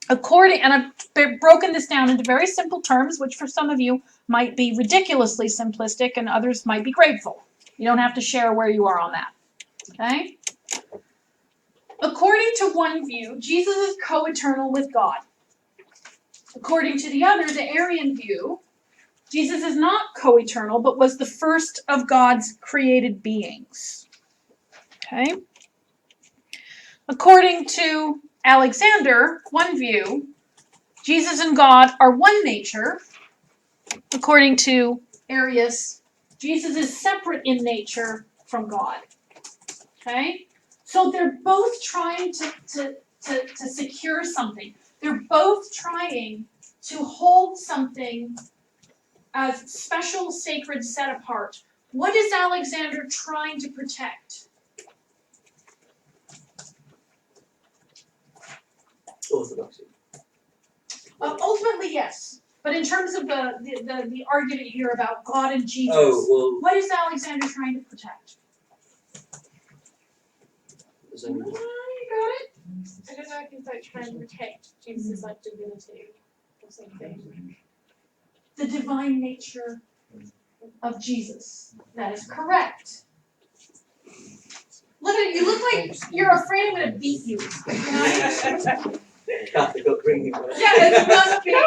And I've broken this down into very simple terms, which for some of you might be ridiculously simplistic and others might be grateful. You don't have to share where you are on that. Okay? According to one view, Jesus is co-eternal with God. According to the other, the Arian view, Jesus is not co-eternal, but was the first of God's created beings. Okay? According to Alexander, one view, Jesus and God are one nature. According to Arius, Jesus is separate in nature from God. Okay? So they're both trying to secure something. They're both trying to hold something as special, sacred, set apart What is Alexander trying to protect? Orthodoxy. Ultimately, yes. But in terms of the argument here about God and Jesus, Oh, well, what is Alexander trying to protect? there's only You got it? I don't know if he's like trying to protect Jesus' like divinity or something. The divine nature of Jesus. That is correct. Look at you. Look like you're afraid I'm going to beat you. Catholic upbringing. Yeah, it's not being.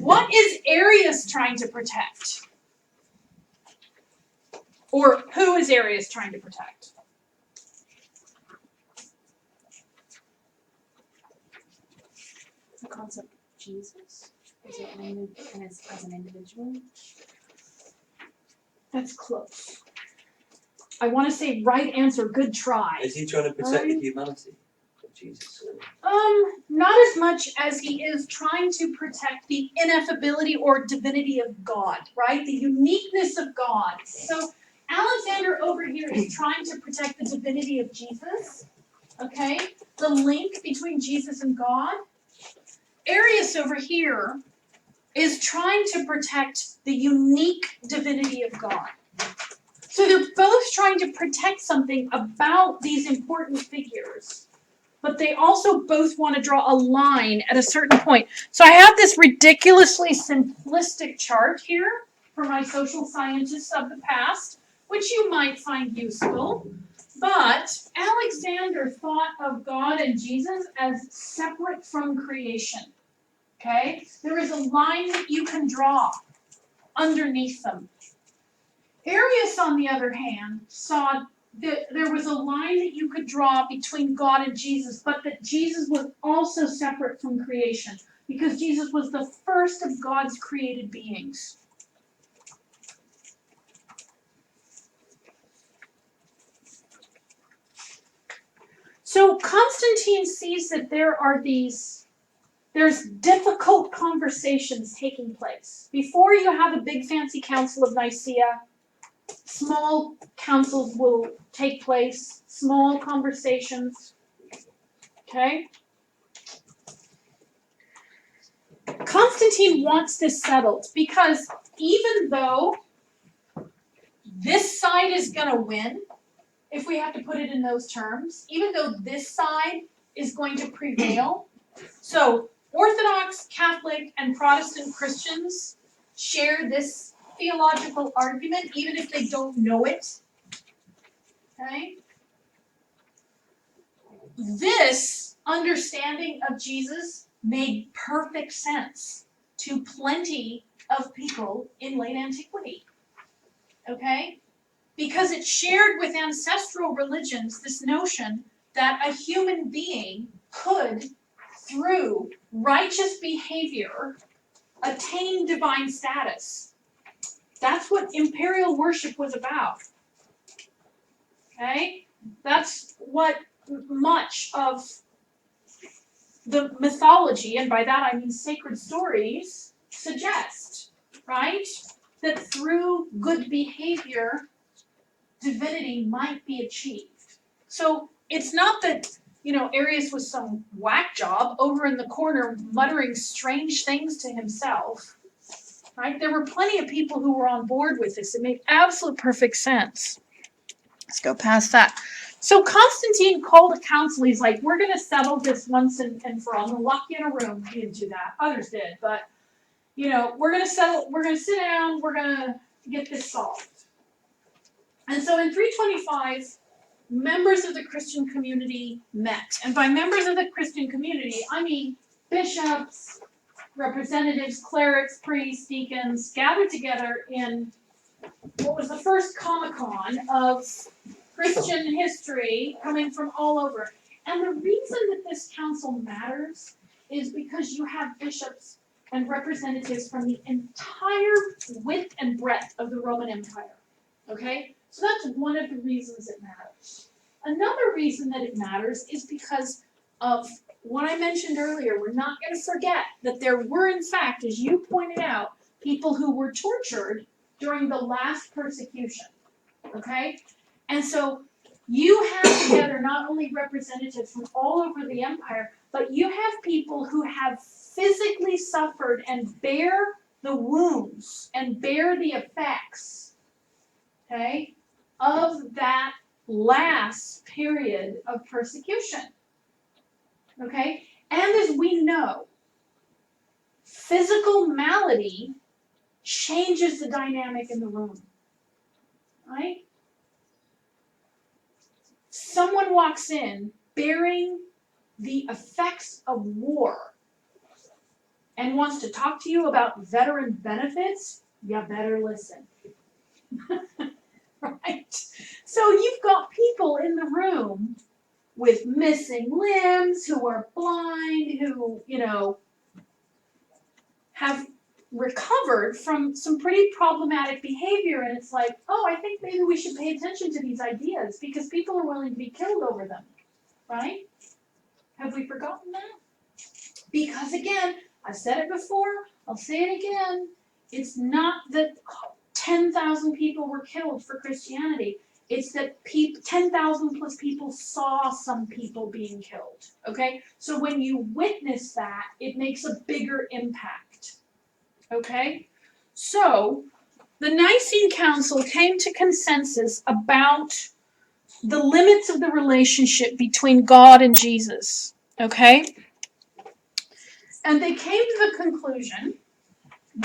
What is Arius trying to protect? Or who is Arius trying to protect? The concept of Jesus as an individual. That's close. I want to say right answer, good try. Is he trying to protect the humanity of Jesus? Not as much as he is trying to protect the ineffability or divinity of God, right? The uniqueness of God. So Alexander over here is trying to protect the divinity of Jesus, okay? The link between Jesus and God. Arius over here is trying to protect the unique divinity of God. So they're both trying to protect something about these important figures, but they also both want to draw a line at a certain point. So I have this ridiculously simplistic chart here for my social scientists of the past, which you might find useful. But Alexander thought of God and Jesus as separate from creation. Okay? There is a line that you can draw underneath them. Arius, on the other hand, saw that there was a line that you could draw between God and Jesus, but that Jesus was also separate from creation, because Jesus was the first of God's created beings. So Constantine sees that there's difficult conversations taking place. Before you have a big fancy council of Nicaea, small councils will take place, small conversations. Okay? Constantine wants this settled because even though this side is going to win, if we have to put it in those terms, even though this side is going to prevail, so Orthodox, Catholic, and Protestant Christians share this theological argument, even if they don't know it. Okay? This understanding of Jesus made perfect sense to plenty of people in late antiquity. Okay? Because it shared with ancestral religions this notion that a human being could, through righteous behavior, attain divine status. That's what imperial worship was about. Okay? That's what much of the mythology, and by that I mean sacred stories, suggest, right? That through good behavior, divinity might be achieved. So it's not that, Arius was some whack job over in the corner muttering strange things to himself, right? There were plenty of people who were on board with this. It made absolute perfect sense. Let's go past that. So Constantine called a council. He's like, we're going to settle this once and for all. I'm lucky in a room. He didn't do that. Others did. But, we're going to settle. We're going to sit down. We're going to get this solved. And so in 325, members of the Christian community met. And by members of the Christian community, I mean bishops, representatives, clerics, priests, deacons, gathered together in what was the first Comic-Con of Christian history coming from all over. And the reason that this council matters is because you have bishops and representatives from the entire width and breadth of the Roman Empire. Okay? So that's one of the reasons it matters. Another reason that it matters is because of what I mentioned earlier. We're not going to forget that there were, in fact, as you pointed out, people who were tortured during the last persecution. Okay? And so you have together not only representatives from all over the empire, but you have people who have physically suffered and bear the wounds and bear the effects, okay, of that last period of persecution. Okay? And as we know, physical malady changes the dynamic in the room. Right? Someone walks in bearing the effects of war and wants to talk to you about veteran benefits, you better listen. Right? So you've got people in the room with missing limbs, who are blind, who, have recovered from some pretty problematic behavior, and it's like, oh, I think maybe we should pay attention to these ideas because people are willing to be killed over them, right? Have we forgotten that? Because again, I've said it before, I'll say it again, it's not that 10,000 people were killed for Christianity. It's that 10,000 plus people saw some people being killed, okay? So when you witness that, it makes a bigger impact, okay? So the Nicene Council came to consensus about the limits of the relationship between God and Jesus, okay? And they came to the conclusion,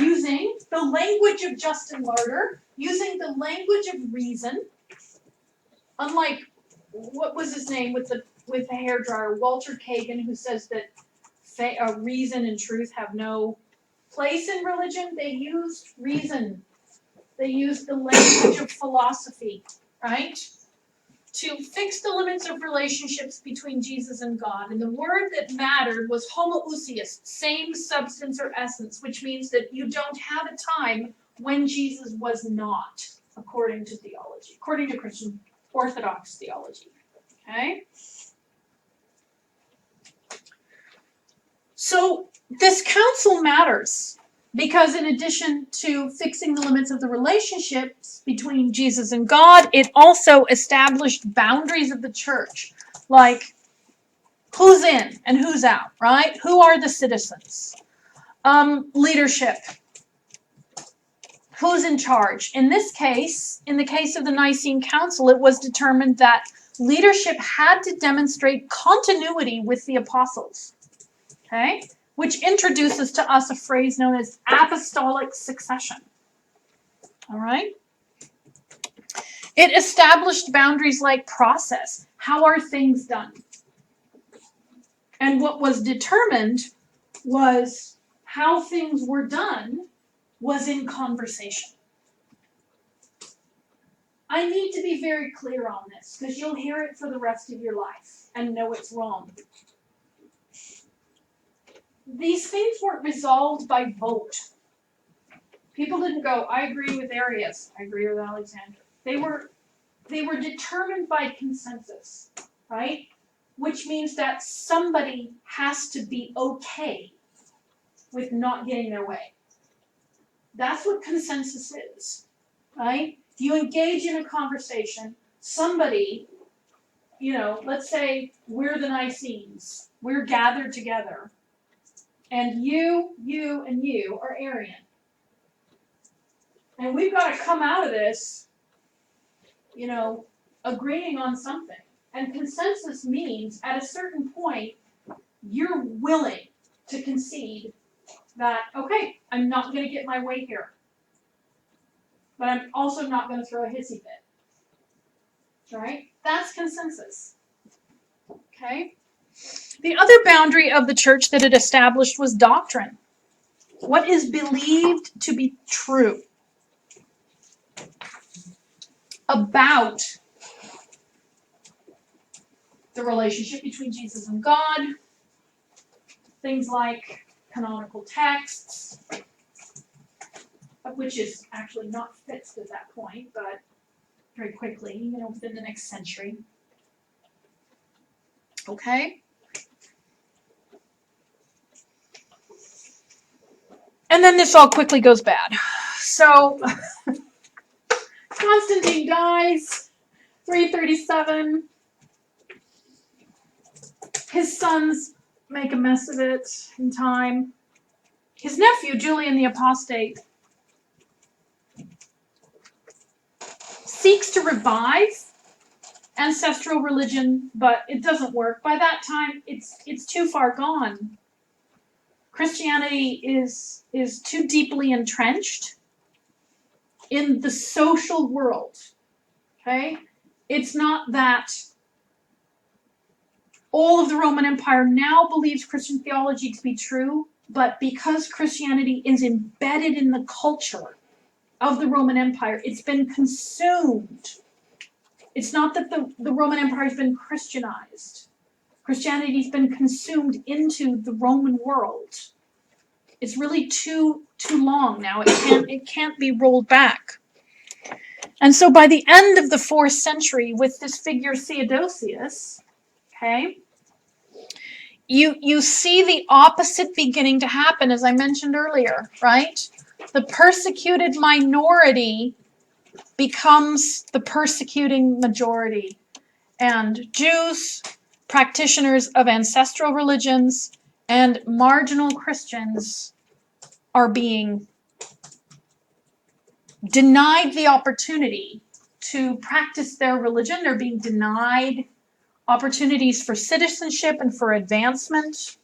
using the language of Justin Larder, using the language of reason, unlike, what was his name with the hairdryer, Walter Kagan, who says that reason and truth have no place in religion. They used reason. They used the language of philosophy, right? To fix the limits of relationships between Jesus and God. And the word that mattered was homoousios, same substance or essence, which means that you don't have a time when Jesus was not, according to theology, according to Christian Orthodox theology. Okay? So this council matters because in addition to fixing the limits of the relationships between Jesus and God, it also established boundaries of the church, like who's in and who's out, right? Who are the citizens? Leadership. Who's in charge? In this case, in the case of the Nicene Council, it was determined that leadership had to demonstrate continuity with the apostles, okay? Which introduces to us a phrase known as apostolic succession. All right? It established boundaries like process. How are things done? And what was determined was how things were done was in conversation. I need to be very clear on this because you'll hear it for the rest of your life and know it's wrong. These things weren't resolved by vote. People didn't go, I agree with Arius, I agree with Alexander. They were determined by consensus, right? Which means that somebody has to be okay with not getting their way. That's what consensus is, right? You engage in a conversation, somebody, let's say we're the Nicenes, we're gathered together, and you, and you are Arian. And we've got to come out of this, agreeing on something. And consensus means at a certain point, you're willing to concede that, okay, I'm not going to get my way here. But I'm also not going to throw a hissy fit. Right? That's consensus. Okay? The other boundary of the church that it established was doctrine. What is believed to be true about the relationship between Jesus and God, things like canonical texts, which is actually not fixed at that point, but very quickly, within the next century. Okay? And then this all quickly goes bad. So Constantine dies, 337. His sons make a mess of it in time. His nephew, Julian the Apostate, seeks to revive ancestral religion, but it doesn't work. By that time, it's too far gone. Christianity is too deeply entrenched in the social world. Okay? It's not that all of the Roman Empire now believes Christian theology to be true, but because Christianity is embedded in the culture of the Roman Empire, it's been consumed. It's not that the Roman Empire has been Christianized. Christianity's been consumed into the Roman world. It's really too long now. It can't be rolled back. And so by the end of the 4th century, with this figure Theodosius, okay, you see the opposite beginning to happen, as I mentioned earlier, right? The persecuted minority becomes the persecuting majority. And Jews, practitioners of ancestral religions, and marginal Christians are being denied the opportunity to practice their religion. They're being denied opportunities for citizenship and for advancement.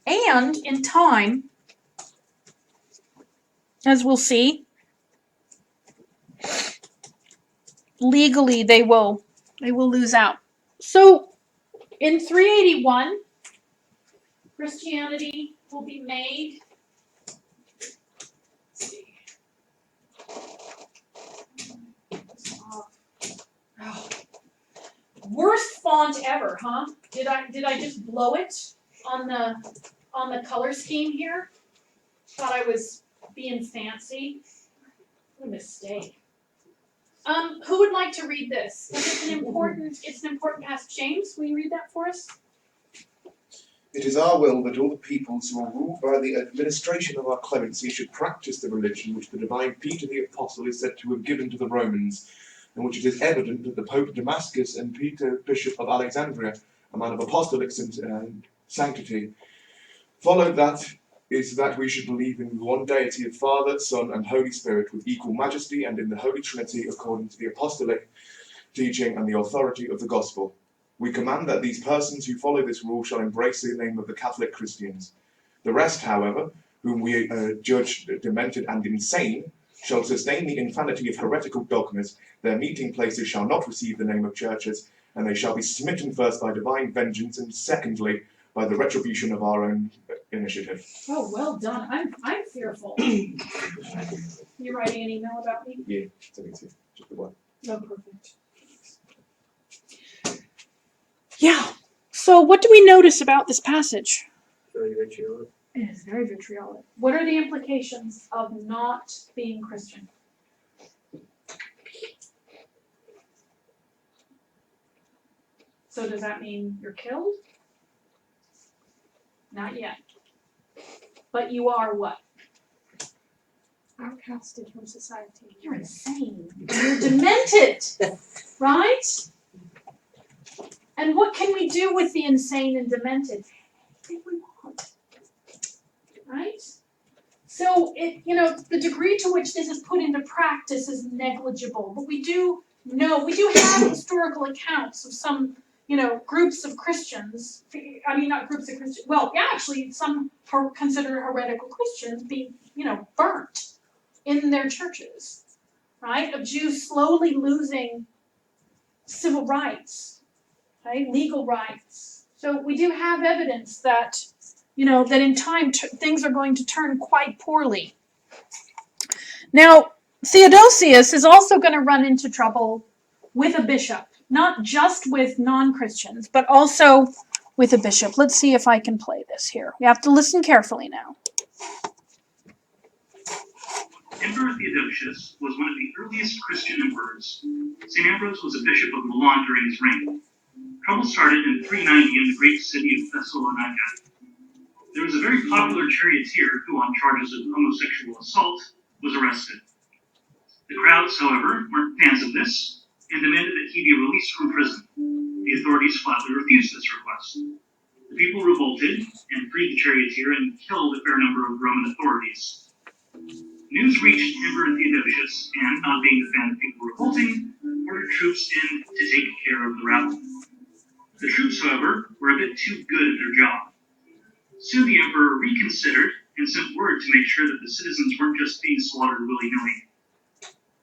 And in time, as we'll see, legally they will lose out. So in 381, Christianity will be made. Let's see. Oh. Worst font ever, huh? Did I just blow it on the color scheme here? Thought I was being fancy. What a mistake. Who would like to read this? It's an important passage. James, will you read that for us? It is our will that all the peoples who are ruled by the administration of our clemency should practice the religion which the divine Peter the Apostle is said to have given to the Romans, and which it is evident that the Pope Damascus and Peter, Bishop of Alexandria, a man of apostolic sanctity, followed. That is that we should believe in one deity of Father, Son, and Holy Spirit with equal majesty, and in the Holy Trinity according to the apostolic teaching and the authority of the gospel. We command that these persons who follow this rule shall embrace the name of the Catholic Christians. The rest, however, whom we judge demented and insane, shall sustain the infanity of heretical dogmas. Their meeting places shall not receive the name of churches, and they shall be smitten first by divine vengeance, and secondly by the retribution of our own initiative. Oh, well done. I'm fearful. You're writing an email about me? Yeah, just the one. Oh, perfect. Yeah. So what do we notice about this passage? Very vitriolic. It is very vitriolic. What are the implications of not being Christian? So does that mean you're killed? Not yet. But you are what? Outcasted from society. You're insane. You're demented. Right? And what can we do with the insane and demented? Anything we want. Right? So the degree to which this is put into practice is negligible. But we do have historical accounts of some groups of Christians, not groups of Christians, well, yeah, actually, some considered heretical Christians being, burnt in their churches, right? Of Jews slowly losing civil rights, right? Legal rights. So we do have evidence that, that in time things are going to turn quite poorly. Now, Theodosius is also going to run into trouble with a bishop. Not just with non-Christians, but also with a bishop. Let's see if I can play this here. We have to listen carefully now. Emperor Theodosius was one of the earliest Christian emperors. St. Ambrose was a bishop of Milan during his reign. Trouble started in 390 in the great city of Thessalonica. There was a very popular charioteer who, on charges of homosexual assault, was arrested. The crowds, however, weren't fans of this and demanded that he be released from prison. The authorities flatly refused this request. The people revolted and freed the charioteer and killed a fair number of Roman authorities. News reached Emperor Theodosius, and, not being a fan of people revolting, ordered troops in to take care of the rabble. The troops, however, were a bit too good at their job. Soon the emperor reconsidered and sent word to make sure that the citizens weren't just being slaughtered willy-nilly.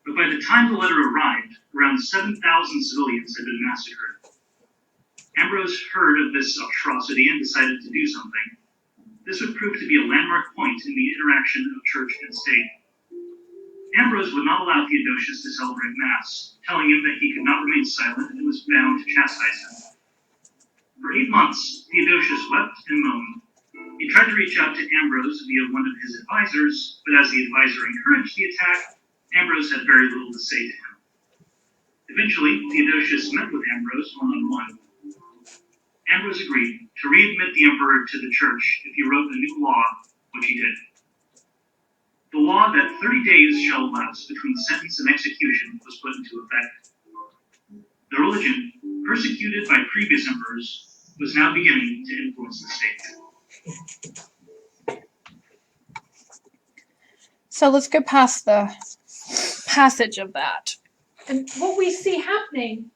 But by the time the letter arrived, around 7,000 civilians had been massacred. Ambrose heard of this atrocity and decided to do something. This would prove to be a landmark point in the interaction of church and state. Ambrose would not allow Theodosius to celebrate Mass, telling him that he could not remain silent and was bound to chastise him. For 8 months, Theodosius wept and moaned. He tried to reach out to Ambrose via one of his advisors, but as the advisor encouraged the attack, Ambrose had very little to say to him. Eventually, Theodosius met with Ambrose one-on-one. Ambrose agreed to readmit the emperor to the church if he wrote a new law, which he did. The law that 30 days shall elapse between sentence and execution was put into effect. The religion, persecuted by previous emperors, was now beginning to influence the state. So let's go past the passage of that. And what we see happening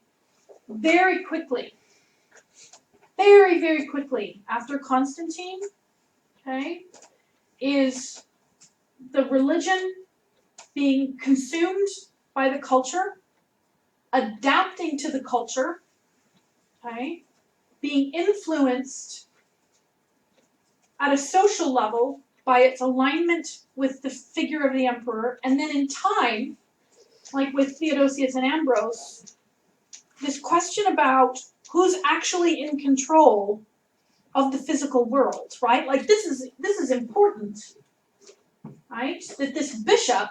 very quickly, very, very quickly after Constantine, okay, is the religion being consumed by the culture, adapting to the culture, okay, being influenced at a social level by its alignment with the figure of the emperor, and then in time, like with Theodosius and Ambrose, this question about who's actually in control of the physical world, right? Like this is important, right? That this bishop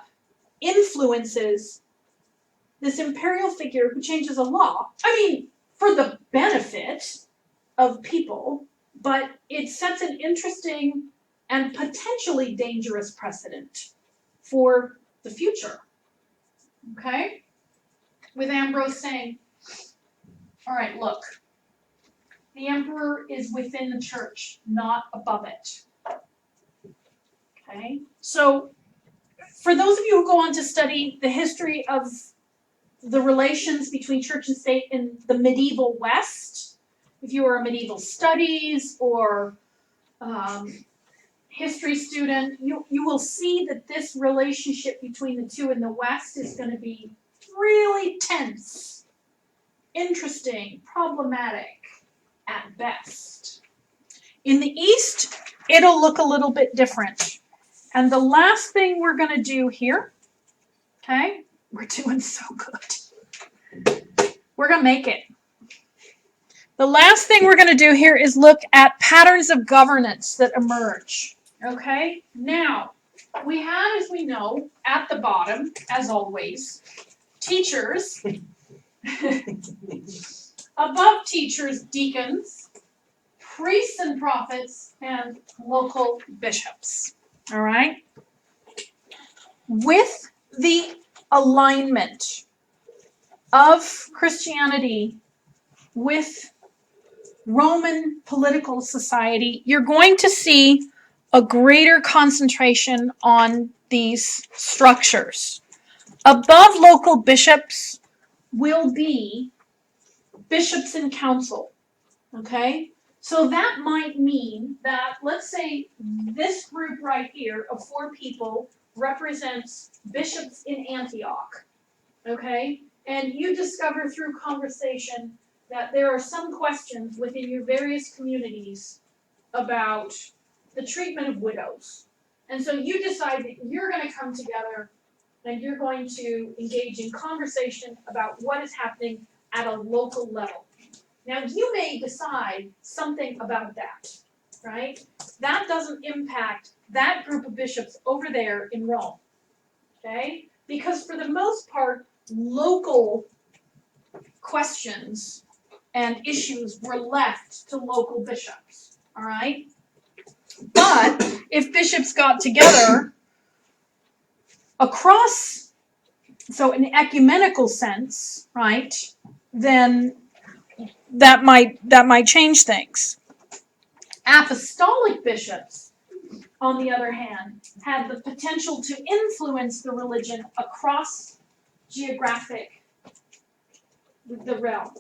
influences this imperial figure who changes a law. I mean, for the benefit of people, but it sets an interesting and potentially dangerous precedent for the future. Okay? With Ambrose saying, all right, look, the emperor is within the church, not above it. Okay? So, for those of you who go on to study the history of the relations between church and state in the medieval West, if you are a medieval studies or history student, you will see that this relationship between the two in the West is going to be really tense, interesting, problematic at best. In the East, it'll look a little bit different. And the last thing we're going to do here, okay, we're doing so good. We're going to make it. The last thing we're going to do here is look at patterns of governance that emerge. Okay, now, we have, as we know, at the bottom, as always, teachers. Above teachers, deacons, priests and prophets, and local bishops. All right? With the alignment of Christianity with Roman political society, you're going to see a greater concentration on these structures. Above local bishops will be bishops in council, okay? So that might mean that, let's say this group right here of 4 people represents bishops in Antioch, okay? And you discover through conversation that there are some questions within your various communities about the treatment of widows. And so you decide that you're going to come together and you're going to engage in conversation about what is happening at a local level. Now, you may decide something about that, right? That doesn't impact that group of bishops over there in Rome, okay? Because for the most part, local questions and issues were left to local bishops, all right? But if bishops got together across, so in ecumenical sense, right, then that might change things. Apostolic bishops, on the other hand, had the potential to influence the religion across geographic the realm.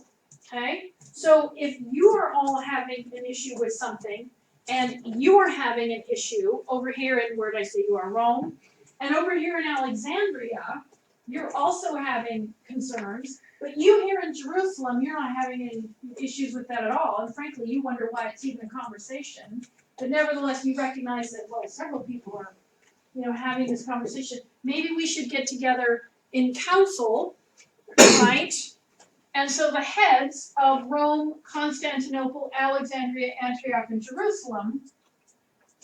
Okay? So if you are all having an issue with something, and you are having an issue over here in, where did I say you are, Rome, and over here in Alexandria, you're also having concerns, but you here in Jerusalem, you're not having any issues with that at all, and frankly, you wonder why it's even a conversation, but nevertheless, you recognize that, well, several people are, having this conversation. Maybe we should get together in council, right? And so the heads of Rome, Constantinople, Alexandria, Antioch, and Jerusalem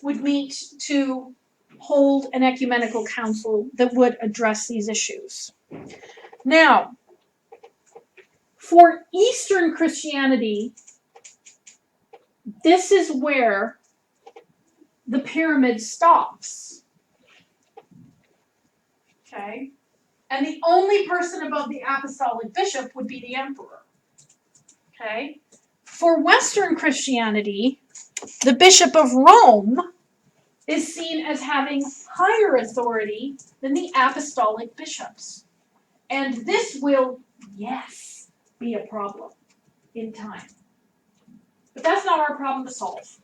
would meet to hold an ecumenical council that would address these issues. Now, for Eastern Christianity, this is where the pyramid stops. Okay? And the only person above the apostolic bishop would be the emperor. Okay? For Western Christianity, the Bishop of Rome is seen as having higher authority than the apostolic bishops. And this will, yes, be a problem in time. But that's not our problem to solve.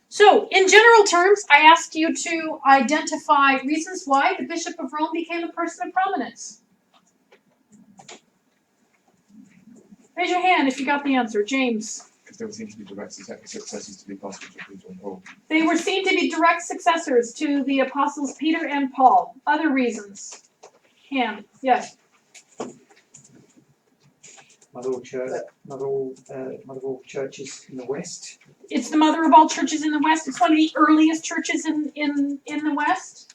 So, in general terms, I asked you to identify reasons why the Bishop of Rome became a person of prominence. Raise your hand if you got the answer. James. Because there seem to be direct successors to the apostles of Peter and Paul. They were seen to be direct successors to the apostles Peter and Paul. Other reasons. Ham. Yes. Mother of all churches in the West. It's the mother of all churches in the West. It's one of the earliest churches in the West.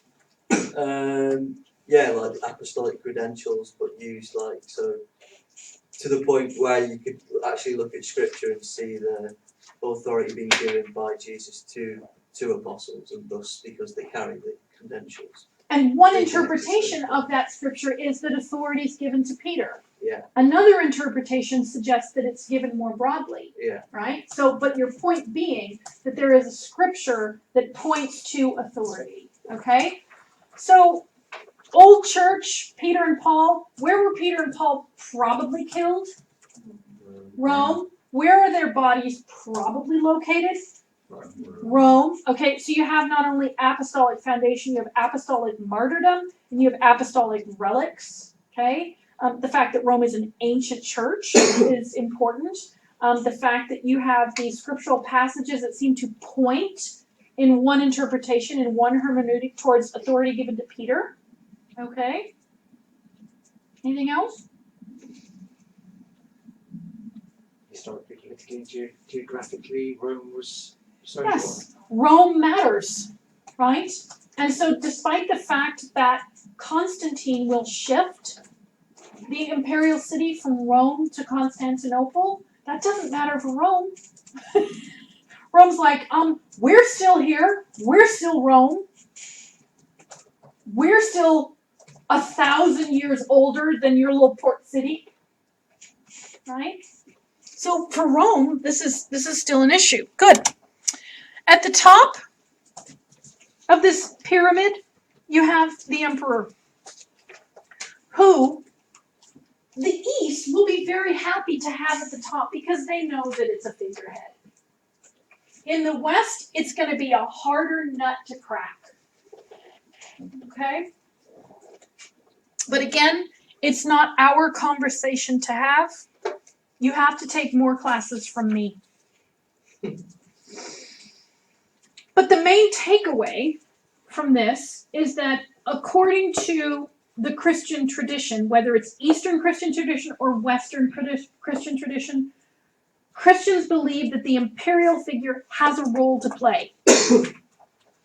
Yeah, like apostolic credentials, but used to the point where you could actually look at scripture and see the authority being given by Jesus to apostles, and thus because they carry the credentials. And one interpretation of that scripture is that authority is given to Peter. Yeah. Another interpretation suggests that it's given more broadly. Yeah. Right? So, but your point being that there is a scripture that points to authority. Okay? So, Old Church, Peter and Paul, where were Peter and Paul probably killed? Rome. Where are their bodies probably located? Rome. Okay, so you have not only apostolic foundation, you have apostolic martyrdom, and you have apostolic relics. Okay? The fact that Rome is an ancient church is important. The fact that you have these scriptural passages that seem to point in one interpretation, in one hermeneutic, towards authority given to Peter. Okay? Anything else? Historically, politically, geographically, Rome was so Yes, Rome matters, right? And so despite the fact that Constantine will shift the imperial city from Rome to Constantinople, that doesn't matter for Rome. Rome's like, we're still here, we're still Rome, we're still 1,000 years older than your little port city, right? So for Rome, this is still an issue. Good. At the top of this pyramid, you have the emperor, who the East will be very happy to have at the top because they know that it's a figurehead. In the West, it's going to be a harder nut to crack. Okay? But again, it's not our conversation to have. You have to take more classes from me. But the main takeaway from this is that according to the Christian tradition, whether it's Eastern Christian tradition or Western Christian tradition, Christians believe that the imperial figure has a role to play.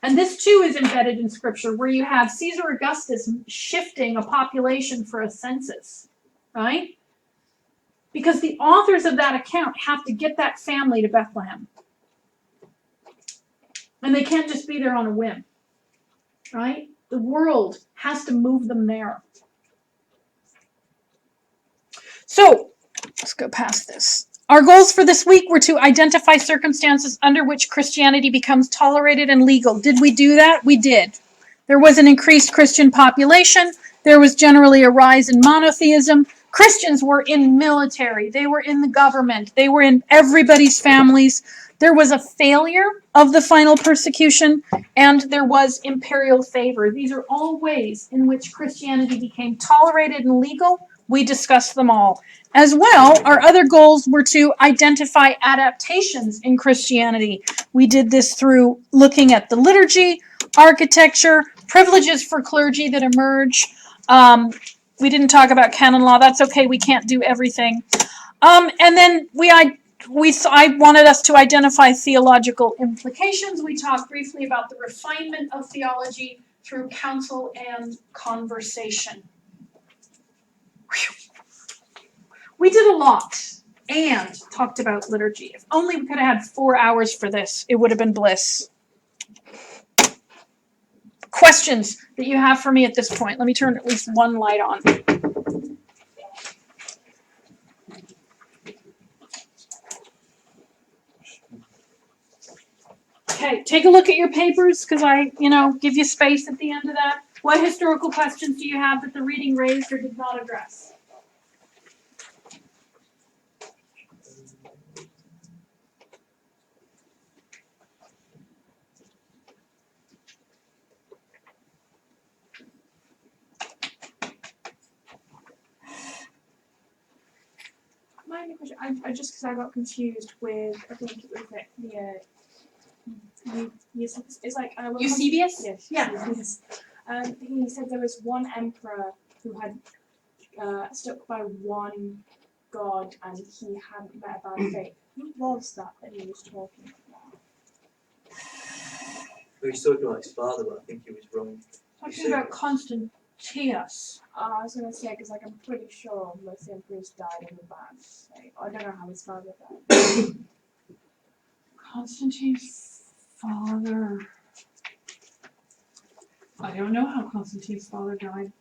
And this too is embedded in Scripture, where you have Caesar Augustus shifting a population for a census, right? Because the authors of that account have to get that family to Bethlehem. And they can't just be there on a whim, right? The world has to move them there. So, let's go past this. Our goals for this week were to identify circumstances under which Christianity becomes tolerated and legal. Did we do that? We did. There was an increased Christian population. There was generally a rise in monotheism. Christians were in military. They were in the government. They were in everybody's families. There was a failure of the final persecution, and there was imperial favor. These are all ways in which Christianity became tolerated and legal. We discussed them all. As well, our other goals were to identify adaptations in Christianity. We did this through looking at the liturgy, architecture, privileges for clergy that emerge. We didn't talk about canon law. That's okay. We can't do everything. And then I wanted us to identify theological implications. We talked briefly about the refinement of theology through counsel and conversation. Whew. We did a lot and talked about liturgy. If only we could have had 4 hours for this, it would have been bliss. Questions that you have for me at this point? Let me turn at least one light on. Okay, take a look at your papers because I, give you space at the end of that. What historical questions do you have that the reading raised or did not address? My only question, I just because I got confused with, I think it was it's like Eusebius? Yes. Yeah. Yes. He said there was one emperor who had stuck by one god and he hadn't met a bad fate. Who was that he was talking about? He was talking about his father, but I think he was wrong. Talking about Constantius. I was gonna say because I'm pretty sure most emperors died in a bad fate. I don't know how his father died. Constantine's father. I don't know how Constantine's father died.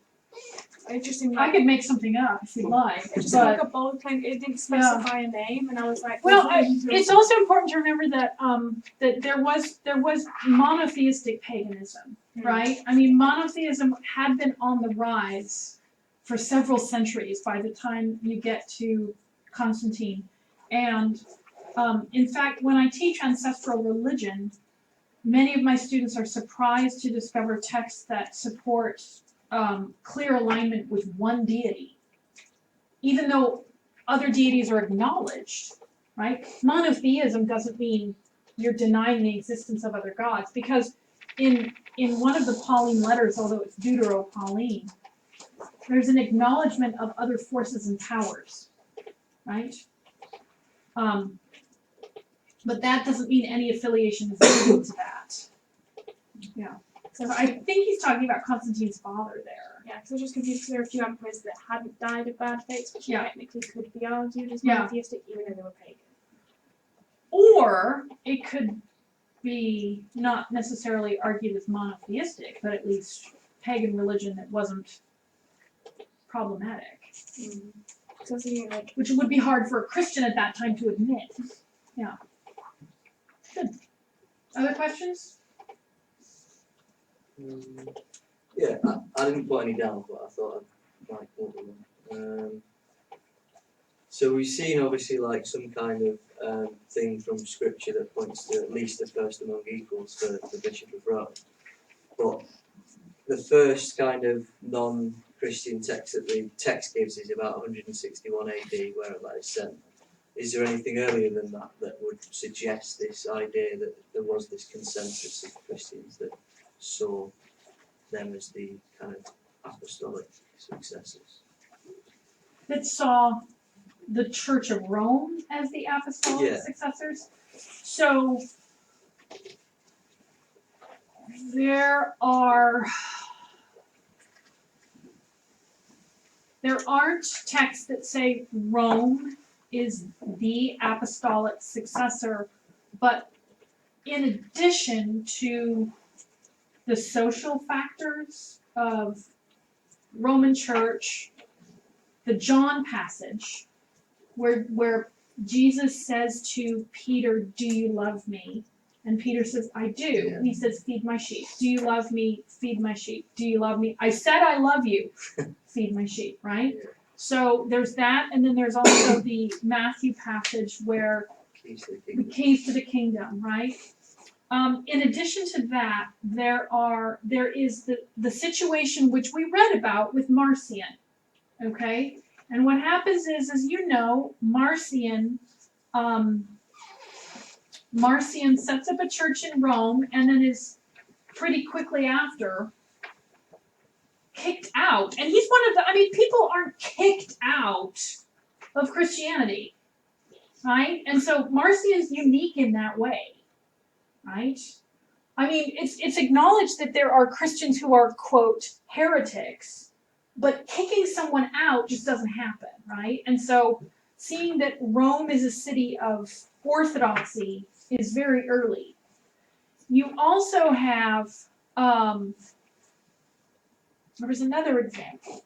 It just seemed I like could make something up if you'd like. it just seemed like a bold claim. It didn't specify a name, and I was like, Well, it's also important to remember that that there was monotheistic paganism, right? I mean, monotheism had been on the rise for several centuries by the time you get to Constantine, and in fact, when I teach ancestral religion, many of my students are surprised to discover texts that support clear alignment with one deity, even though other deities are acknowledged, right? Monotheism doesn't mean you're denying the existence of other gods, because in one of the Pauline letters, although it's Deutero-Pauline, there's an acknowledgement of other forces and powers, right? But that doesn't mean any affiliation is given to that. Yeah. So I think he's talking about Constantine's father there. Yeah, because I was just confused because there are a few emperors that hadn't died of bad fates, which Yeah. technically could be argued as Yeah. monotheistic, even though they were pagan. Or it could be not necessarily argued as monotheistic, but at least pagan religion that wasn't problematic. So I was thinking, like, Which would be hard for a Christian at that time to admit. Yeah. Good. Other questions? Yeah, I didn't put any down, but I thought I'd like one of them. So we've seen obviously like some kind of thing from scripture that points to at least the first among equals for the Bishop of Rome. But the first kind of non-Christian text that the text gives is about 161 AD, where that is sent. Is there anything earlier than that that would suggest this idea that there was this consensus of Christians that saw them as the kind of apostolic successors? That saw the Church of Rome as the apostolic successors. So there aren't texts that say Rome is the apostolic successor, but in addition to the social factors of Roman Church, the John passage, where Jesus says to Peter, "Do you love me?" And Peter says, "I do." And he says, "Feed my sheep." "Do you love me?" "Feed my sheep." "Do you love me?" "I said I love you." "Feed my sheep," right? So there's that, and then there's also the Matthew passage where the keys to the kingdom, right? In addition to that, there is the situation which we read about with Marcion, okay? And what happens is, as you know, Marcion sets up a church in Rome and then is pretty quickly after kicked out. And he's one of the, people aren't kicked out of Christianity, right? And so Marcion is unique in that way, right? It's acknowledged that there are Christians who are, quote, heretics, but kicking someone out just doesn't happen, right? And so seeing that Rome is a city of orthodoxy is very early. You also have, there was another example.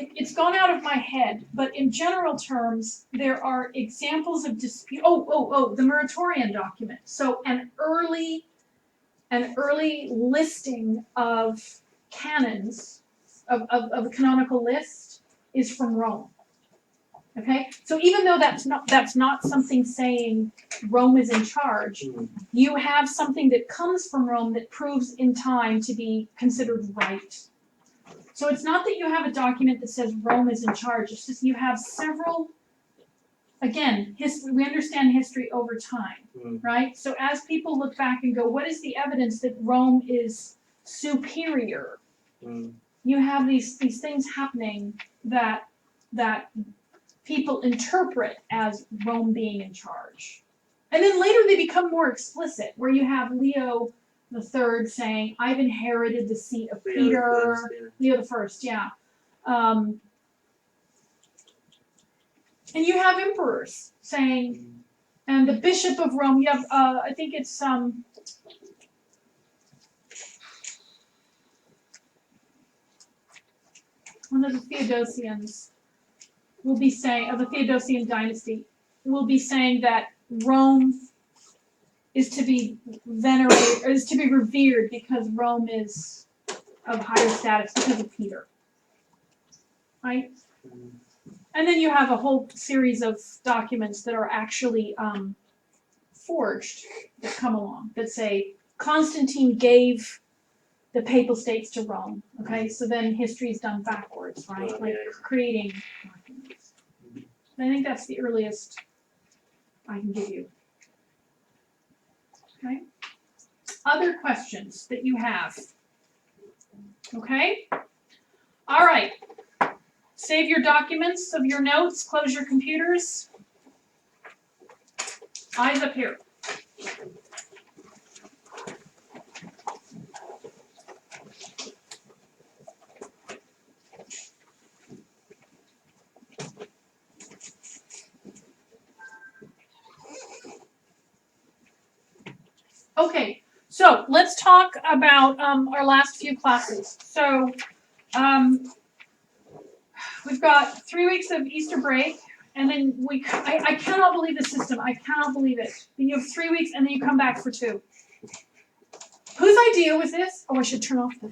It's gone out of my head, but in general terms, there are examples of dispute. The Muratorian document. So an early listing of canons, of a canonical list, is from Rome. Okay, so even though that's not something saying Rome is in charge, you have something that comes from Rome that proves in time to be considered right. So it's not that you have a document that says Rome is in charge, it's just you have several, again, we understand history over time, right? So as people look back and go, what is the evidence that Rome is superior? You have these things happening that people interpret as Rome being in charge. And then later they become more explicit, where you have Leo the Third saying, "I've inherited the seat of Peter." Leo the First, yeah. And you have emperors saying, and the Bishop of Rome. You have, I think it's one of the Theodosians will be saying, of the Theodosian dynasty, will be saying that Rome is to be venerated, or is to be revered because Rome is of higher status because of Peter, right? And then you have a whole series of documents that are actually forged that come along that say Constantine gave the papal states to Rome. Okay, so then history is done backwards, right? Creating documents. And I think that's the earliest I can give you. Okay. Other questions that you have? Okay. All right. Save your documents of your notes. Close your computers. Eyes up here. Okay, so let's talk about our last few classes. So we've got 3 weeks of Easter break, and then I cannot believe the system. I cannot believe it. Then you have 3 weeks, and then you come back for 2. Whose idea was this? Oh, I should turn off the